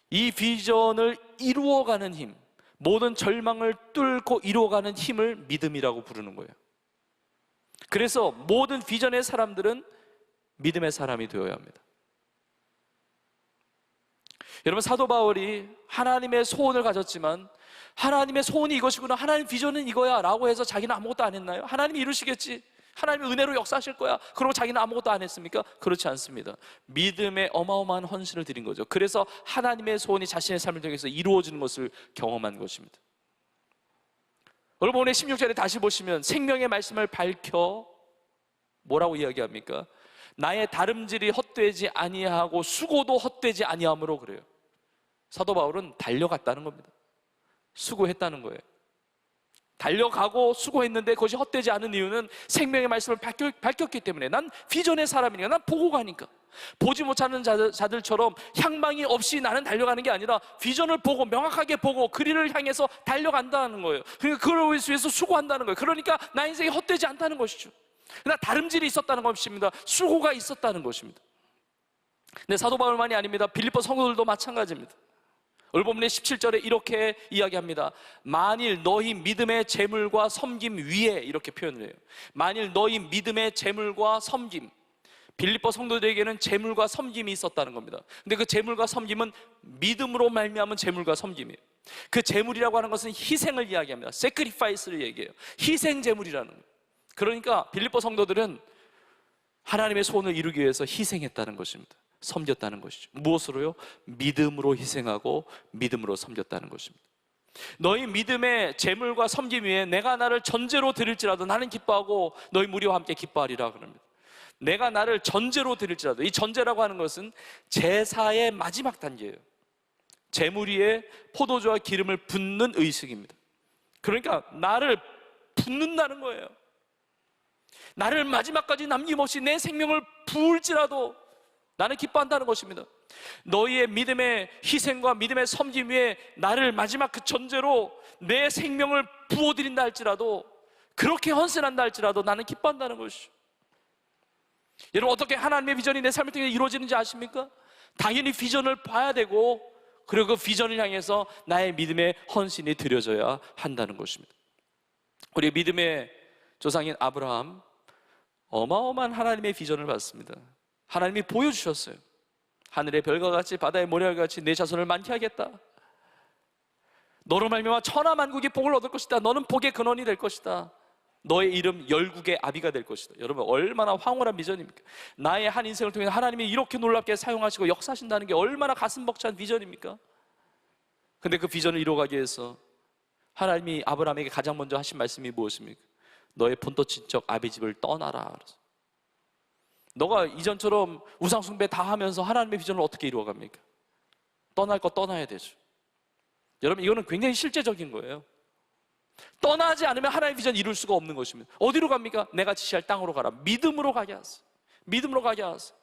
이 비전을 이루어가는 힘, 모든 절망을 뚫고 이루어가는 힘을 믿음이라고 부르는 거예요. 그래서 모든 비전의 사람들은 믿음의 사람이 되어야 합니다. 여러분, 사도 바울이 하나님의 소원을 가졌지만 하나님의 소원이 이것이구나, 하나님 비전은 이거야 라고 해서 자기는 아무것도 안 했나요? 하나님이 이루시겠지, 하나님의 은혜로 역사하실 거야, 그러고 자기는 아무것도 안 했습니까? 그렇지 않습니다. 믿음의 어마어마한 헌신을 드린 거죠. 그래서 하나님의 소원이 자신의 삶을 통해서 이루어지는 것을 경험한 것입니다. 여러분, 오늘 16절에 다시 보시면 생명의 말씀을 밝혀 뭐라고 이야기합니까? 나의 다름질이 헛되지 아니하고 수고도 헛되지 아니함으로. 그래요. 사도 바울은 달려갔다는 겁니다. 수고했다는 거예요. 달려가고 수고했는데 그것이 헛되지 않은 이유는 생명의 말씀을 밝혔기 때문에. 난 비전의 사람이니까, 난 보고 가니까. 보지 못하는 자들처럼 향방이 없이 나는 달려가는 게 아니라 비전을 보고, 명확하게 보고 그 길을 향해서 달려간다는 거예요. 그러니까 그걸 위해서 수고한다는 거예요. 그러니까 나 인생이 헛되지 않다는 것이죠. 그러나 다름질이 있었다는 것입니다. 수고가 있었다는 것입니다. 근데 사도 바울만이 아닙니다. 빌립보 성도들도 마찬가지입니다. 오늘 본문의 17절에 이렇게 이야기합니다. 만일 너희 믿음의 재물과 섬김 위에, 이렇게 표현을 해요. 만일 너희 믿음의 재물과 섬김, 빌립보 성도들에게는 재물과 섬김이 있었다는 겁니다. 근데 그 재물과 섬김은 믿음으로 말미암은 재물과 섬김이에요. 그 재물이라고 하는 것은 희생을 이야기합니다. sacrifice를 얘기해요. 희생 재물이라는 거예요. 그러니까 빌립보 성도들은 하나님의 소원을 이루기 위해서 희생했다는 것입니다. 섬겼다는 것이죠. 무엇으로요? 믿음으로 희생하고 믿음으로 섬겼다는 것입니다. 너희 믿음의 재물과 섬김 위에 내가 나를 전제로 드릴지라도 나는 기뻐하고 너희 무리와 함께 기뻐하리라 그럽니다. 내가 나를 전제로 드릴지라도, 이 전제라고 하는 것은 제사의 마지막 단계예요. 재물 위에 포도주와 기름을 붓는 의식입니다. 그러니까 나를 붓는다는 거예요. 나를 마지막까지 남김없이 내 생명을 부을지라도 나는 기뻐한다는 것입니다. 너희의 믿음의 희생과 믿음의 섬김 위에 나를 마지막 그 전제로 내 생명을 부어드린다 할지라도, 그렇게 헌신한다 할지라도 나는 기뻐한다는 것이죠. 여러분, 어떻게 하나님의 비전이 내 삶을 통해 이루어지는지 아십니까? 당연히 비전을 봐야 되고, 그리고 그 비전을 향해서 나의 믿음의 헌신이 드려져야 한다는 것입니다. 우리 믿음의 조상인 아브라함, 어마어마한 하나님의 비전을 봤습니다. 하나님이 보여주셨어요. 하늘의 별과 같이 바다의 모래와 같이 내 자손을 많게 하겠다. 너로 말미암아 천하 만국이 복을 얻을 것이다. 너는 복의 근원이 될 것이다. 너의 이름 열국의 아비가 될 것이다. 여러분, 얼마나 황홀한 비전입니까? 나의 한 인생을 통해 하나님이 이렇게 놀랍게 사용하시고 역사하신다는 게 얼마나 가슴 벅찬 비전입니까? 근데 그 비전을 이루어가기 위해서 하나님이 아브라함에게 가장 먼저 하신 말씀이 무엇입니까? 너의 본토 친척 아비 집을 떠나라. 그래서 너가 이전처럼 우상숭배 다 하면서 하나님의 비전을 어떻게 이루어갑니까? 떠날 거 떠나야 되죠. 여러분, 이거는 굉장히 실제적인 거예요. 떠나지 않으면 하나님의 비전 이룰 수가 없는 것입니다. 어디로 갑니까? 내가 지시할 땅으로 가라. 믿음으로 가게 하세요. 믿음으로 가게 하세요.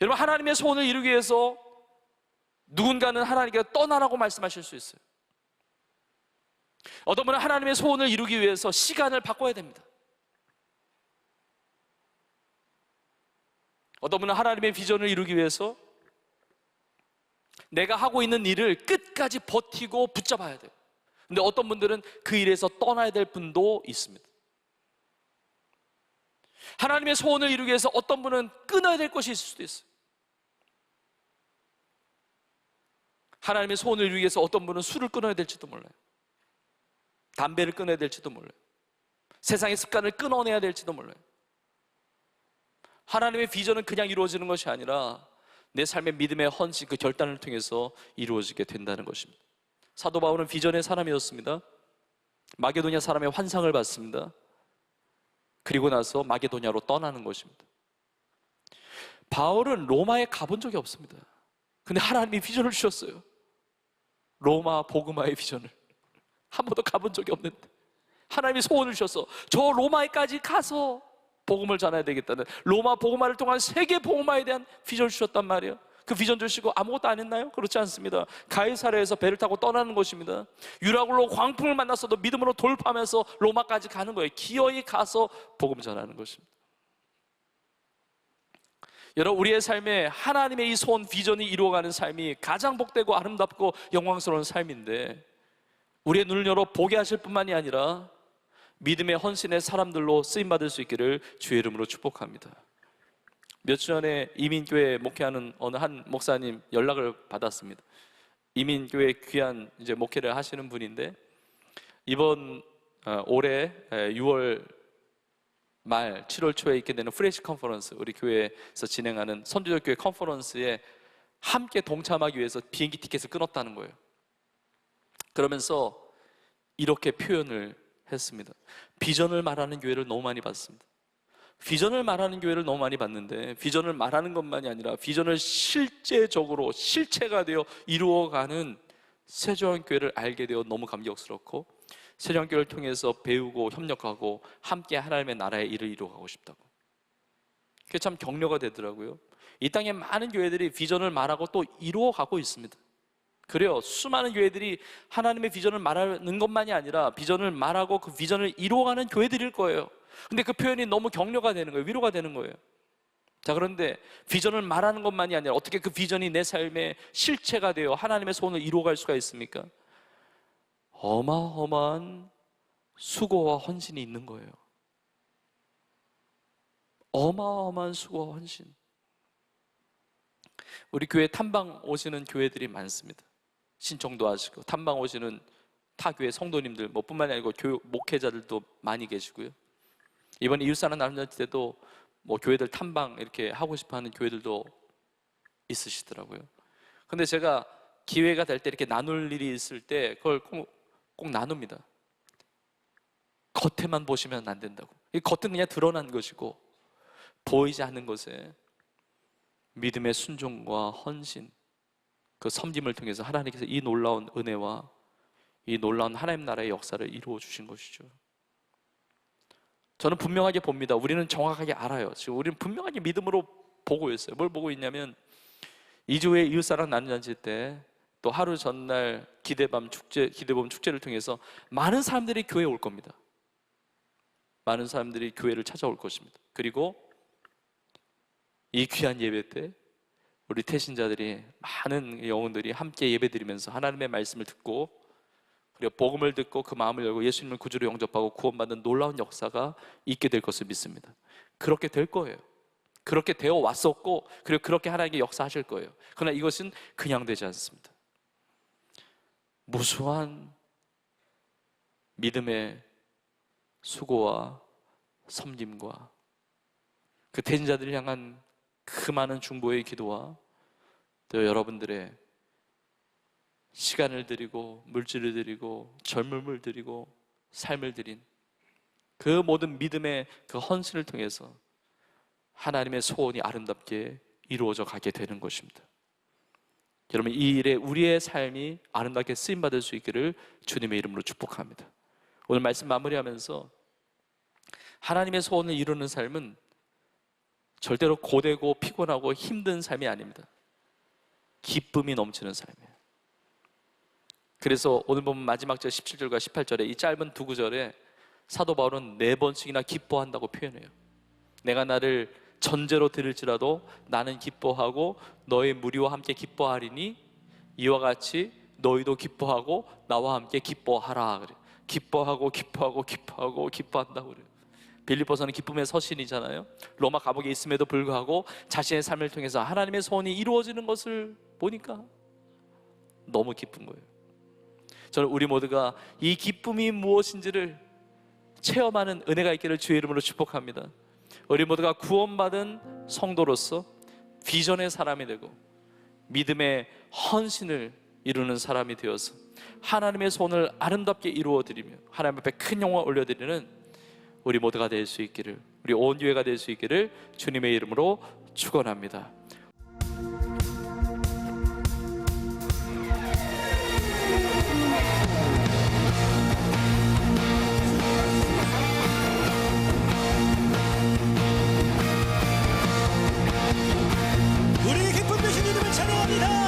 여러분, 하나님의 소원을 이루기 위해서 누군가는 하나님께 떠나라고 말씀하실 수 있어요. 어떤 분은 하나님의 소원을 이루기 위해서 시간을 바꿔야 됩니다. 어떤 분은 하나님의 비전을 이루기 위해서 내가 하고 있는 일을 끝까지 버티고 붙잡아야 돼요. 근데 어떤 분들은 그 일에서 떠나야 될 분도 있습니다. 하나님의 소원을 이루기 위해서 어떤 분은 끊어야 될 것이 있을 수도 있어요. 하나님의 소원을 이루기 위해서 어떤 분은 술을 끊어야 될지도 몰라요. 담배를 끊어야 될지도 몰라요. 세상의 습관을 끊어내야 될지도 몰라요. 하나님의 비전은 그냥 이루어지는 것이 아니라 내 삶의 믿음의 헌신, 그 결단을 통해서 이루어지게 된다는 것입니다. 사도 바울은 비전의 사람이었습니다. 마게도냐 사람의 환상을 봤습니다. 그리고 나서 마게도냐로 떠나는 것입니다. 바울은 로마에 가본 적이 없습니다. 근데 하나님이 비전을 주셨어요. 로마 복음화의 비전을. 한 번도 가본 적이 없는데 하나님이 소원을 주셔서 저 로마에까지 가서 복음을 전해야 되겠다는, 로마 복음화를 통한 세계 복음화에 대한 비전을 주셨단 말이에요. 그 비전 주시고 아무것도 안 했나요? 그렇지 않습니다. 가이사랴에서 배를 타고 떠나는 것입니다. 유라굴로 광풍을 만났어도 믿음으로 돌파하면서 로마까지 가는 거예요. 기어이 가서 복음 전하는 것입니다. 여러분, 우리의 삶에 하나님의 이 소원 비전이 이루어가는 삶이 가장 복되고 아름답고 영광스러운 삶인데, 우리의 눈을 열어 보게 하실 뿐만이 아니라 믿음의 헌신의 사람들로 쓰임받을 수 있기를 주의 이름으로 축복합니다. 며칠 전에 이민교회 목회하는 어느 한 목사님 연락을 받았습니다. 이민교회 귀한 이제 목회를 하시는 분인데, 이번 올해 6월 말 7월 초에 있게 되는 프레시 컨퍼런스, 우리 교회에서 진행하는 선교적 교회 컨퍼런스에 함께 동참하기 위해서 비행기 티켓을 끊었다는 거예요. 그러면서 이렇게 표현을 했습니다. 비전을 말하는 교회를 너무 많이 봤습니다. 비전을 말하는 교회를 너무 많이 봤는데, 비전을 말하는 것만이 아니라 비전을 실제적으로 실체가 되어 이루어가는 세종교회를 알게 되어 너무 감격스럽고, 세종교회를 통해서 배우고 협력하고 함께 하나님의 나라의 일을 이루어가고 싶다고. 그게 참 격려가 되더라고요. 이 땅에 많은 교회들이 비전을 말하고 또 이루어가고 있습니다. 그래요. 수많은 교회들이 하나님의 비전을 말하는 것만이 아니라 비전을 말하고 그 비전을 이루어가는 교회들일 거예요. 근데 그 표현이 너무 격려가 되는 거예요. 위로가 되는 거예요. 자, 그런데 비전을 말하는 것만이 아니라 어떻게 그 비전이 내 삶의 실체가 되어 하나님의 소원을 이루어갈 수가 있습니까? 어마어마한 수고와 헌신이 있는 거예요. 어마어마한 수고와 헌신. 우리 교회 탐방 오시는 교회들이 많습니다. 신청도 하시고 탐방 오시는 타 교회 성도님들 뿐만이 아니고 목회자들도 많이 계시고요. 이번에 이웃사랑 나눔잔치 때도 교회들 탐방 이렇게 하고 싶어하는 교회들도 있으시더라고요. 근데 제가 기회가 될 때 이렇게 나눌 일이 있을 때 그걸 꼭 나눕니다. 겉에만 보시면 안 된다고. 이 겉은 그냥 드러난 것이고 보이지 않는 것에 믿음의 순종과 헌신, 그 섬김을 통해서 하나님께서 이 놀라운 은혜와 이 놀라운 하나님 나라의 역사를 이루어 주신 것이죠. 저는 분명하게 봅니다. 우리는 정확하게 알아요. 지금 우리는 분명하게 믿음으로 보고 있어요. 뭘 보고 있냐면 2주 후에 이웃사랑 나눔잔치 때 또 하루 전날 기대봄 축제를 통해서 많은 사람들이 교회에 올 겁니다. 많은 사람들이 교회를 찾아올 것입니다. 그리고 이 귀한 예배 때 우리 태신자들이, 많은 영혼들이 함께 예배드리면서 하나님의 말씀을 듣고 그리고 복음을 듣고 그 마음을 열고 예수님을 구주로 영접하고 구원받는 놀라운 역사가 있게 될 것을 믿습니다. 그렇게 될 거예요. 그렇게 되어 왔었고 그리고 그렇게 하나님께 역사하실 거예요. 그러나 이것은 그냥 되지 않습니다. 무수한 믿음의 수고와 섬김과 그 태신자들을 향한 그 많은 중보의 기도와 또 여러분들의 시간을 드리고 물질을 드리고 젊음을 드리고 삶을 드린 그 모든 믿음의 그 헌신을 통해서 하나님의 소원이 아름답게 이루어져 가게 되는 것입니다. 여러분, 이 일에 우리의 삶이 아름답게 쓰임받을 수 있기를 주님의 이름으로 축복합니다. 오늘 말씀 마무리하면서 하나님의 소원을 이루는 삶은 절대로 고되고 피곤하고 힘든 삶이 아닙니다. 기쁨이 넘치는 삶이에요. 그래서 오늘 보면 마지막 절 17절과 18절에 이 짧은 두 구절에 사도 바울은 4번씩이나 기뻐한다고 표현해요. 내가 나를 전제로 들을지라도 나는 기뻐하고 너의 무리와 함께 기뻐하리니 이와 같이 너희도 기뻐하고 나와 함께 기뻐하라 그래요. 기뻐하고 기뻐한다고 그래요. 빌립보서는 기쁨의 서신이잖아요. 로마 감옥에 있음에도 불구하고 자신의 삶을 통해서 하나님의 소원이 이루어지는 것을 보니까 너무 기쁜 거예요. 저는 우리 모두가 이 기쁨이 무엇인지를 체험하는 은혜가 있기를 주의 이름으로 축복합니다. 우리 모두가 구원받은 성도로서 비전의 사람이 되고 믿음의 헌신을 이루는 사람이 되어서 하나님의 소원을 아름답게 이루어드리며 하나님 앞에 큰 영광을 올려드리는 우리 모두가 될 수 있기를, 우리 온 교회가 될 수 있기를 주님의 이름으로 축원합니다. 우리 기쁨 되신 이름을 찬양합니다.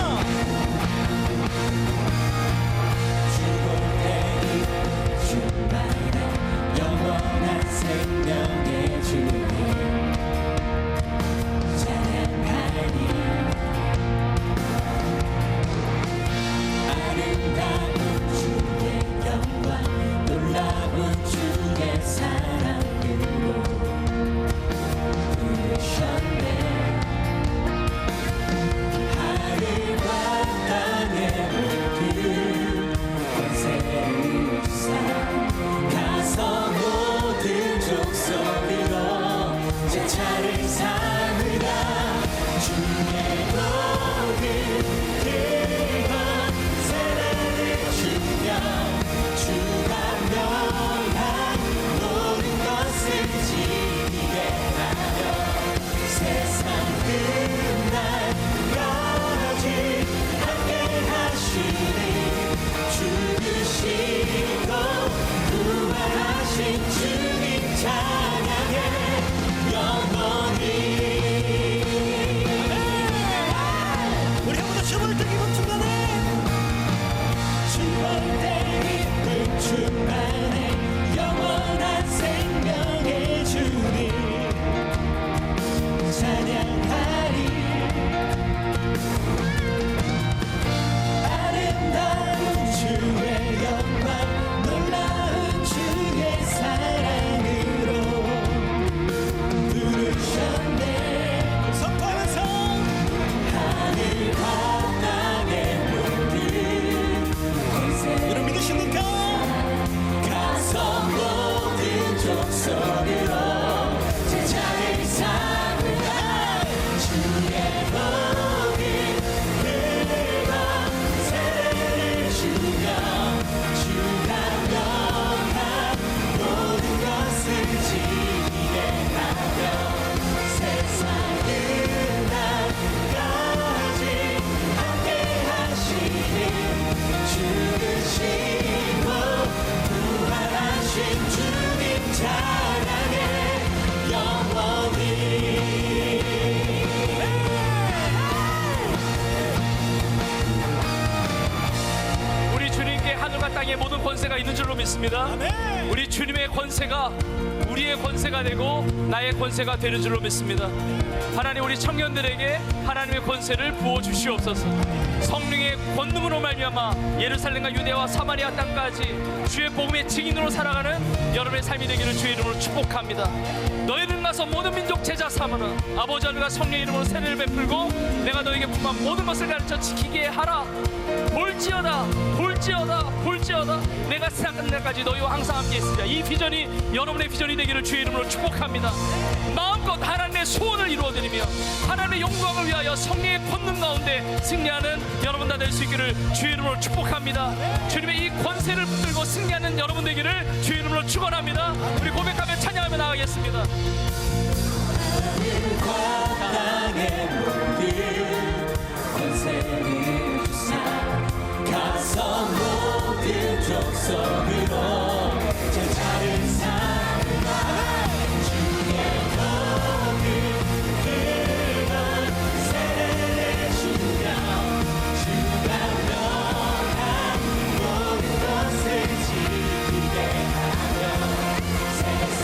영원한 생명의 주님 찬양하니 아름다운 주의 영광 놀라운 주의 사랑으로 부르셨네 하늘과 땅의 모든 권세를 사 가서 모든 족속으로 제 차를 삼으라 주의 모든 뜨거운 사랑을 주며 주가 명한 모든 것을 지키게 하여 세상 끝날까지 함께 하시니 죽으시고 부활하신 주님 찬양해 영원히. 우리 한번 더 춤을 뜨기고 충만해. 충만해 충만해 영원한 생명의 주님 찬양하리 아름다운 주의 영광 놀라운 주의 사랑으로 부르셨네 선포하면서 하늘과 땅의 모든 권세 여러분 믿으십니까? 가서 모든 족속으로 제자를 삼으라 주의 모든 뜨거운 사랑을 주며 주가 명한 모든 것을 지키게 하여 세상 끝날까지 함께 하시는 죽으시고 부활하신 주님 찬양해 영원히. 우리 주님께 하늘과 땅의 모든 권세가 있는 줄로 믿습니다. 아멘. 우리 주님의 권세가 우리의 권세가 되고 나의 권세가 되는 줄로 믿습니다. 하나님, 우리 청년들에게 하나님의 권세를 부어 주시옵소서. 성령의 권능으로 말미암아 예루살렘과 유대와 사마리아 땅까지 주의 복음의 증인으로 살아가는 여러분의 삶이 되기를 주의 이름으로 축복합니다. 너희는 가서 모든 민족 제자 삼으라. 아버지 하늘과 성령의 이름으로 세례를 베풀고 내가 너에게 분만 모든 것을 가르쳐 지키게 하라. 볼지어다 내가 세상 끝날까지 너희와 항상 함께 있으리라. 이 비전이 여러분의 비전이 되기를 주의 이름으로 축복합니다. 마음껏 하나님의 소원을 이루어드리며 하나님의 영광을 위하여 성령의 권능 가운데 승리하는 여러분 다 될 수 있기를 주의 이름으로 축복합니다. 주님의 이 권세를 붙들고 승리하는 여러분 되기를 주의 이름으로 축원합니다. 우리 고백하며 찬양하며 나가겠습니다. 땅의 모든 권세를 주사 가서 모든 족속으로 제자를 삼아 주의 복을 뜨거운 세례를 주며 주가 명한 모든 것을 지키게 하며 세상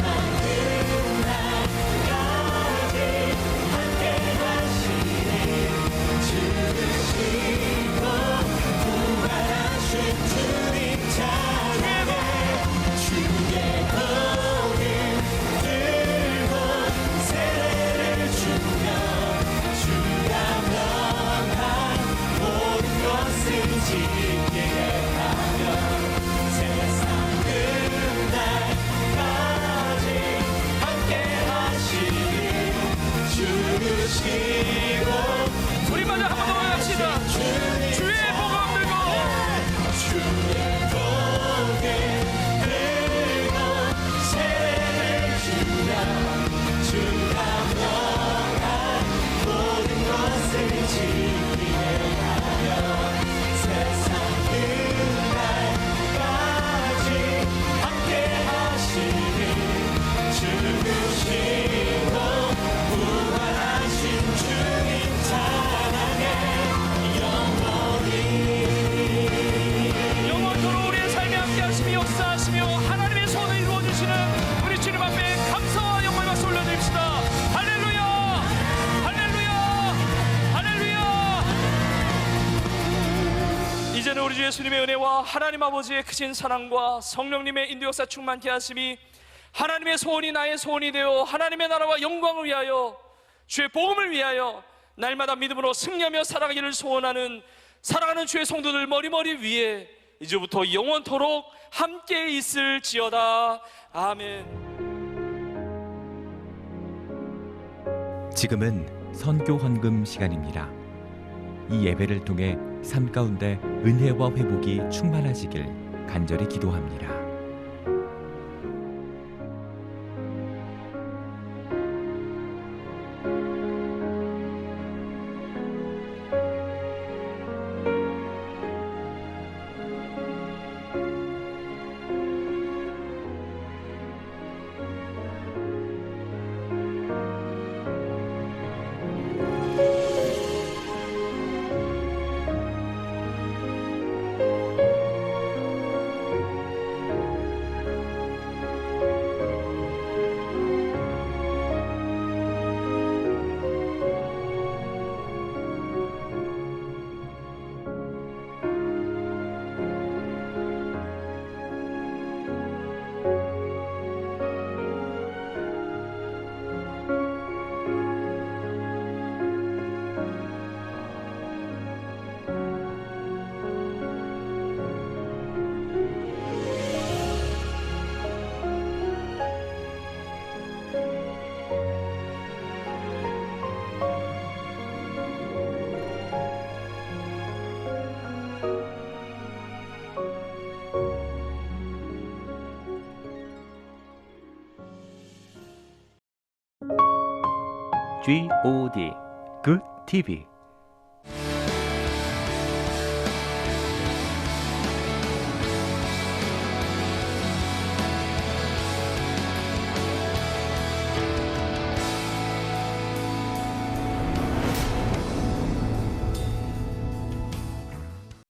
끝날까지 함께 하시니 주시고 부활하신 주님 찬양해 주의 복을 들고 세례를 주며 주가 명한 모든 것을 지키게 하며 세상 끝날까지 함께 하시니 주시고 우리 마저 한번 더 합시다. 주의 복음 들고 주의 복을 들고 세례를 주며 주가 명한 모든 것을 지키게 하며 세상 끝날까지 함께 하시니 주시고 부활하신 주님 찬양해 영원토록 우리의 삶에 함께 하시며 역사하시며 하나님의 소원을 이루어주시는 우리 주님 앞에 감사와 영광의 박수 올려드립시다. 할렐루야 할렐루야 할렐루야. 이제는 우리 주 예수님의 은혜와 하나님 아버지의 크신 사랑과 성령님의 인도 역사 충만케 하심이 하나님의 소원이 나의 소원이 되어 하나님의 나라와 영광을 위하여 주의 복음을 위하여 날마다 믿음으로 승리하며 살아가기를 소원하는 사랑하는 주의 성도들 머리머리 위에 이제부터 영원토록 함께 있을지어다. 아멘. 지금은 선교 헌금 시간입니다. 이 예배를 통해 삶 가운데 은혜와 회복이 충만하시길 간절히 기도합니다. GOD Good TV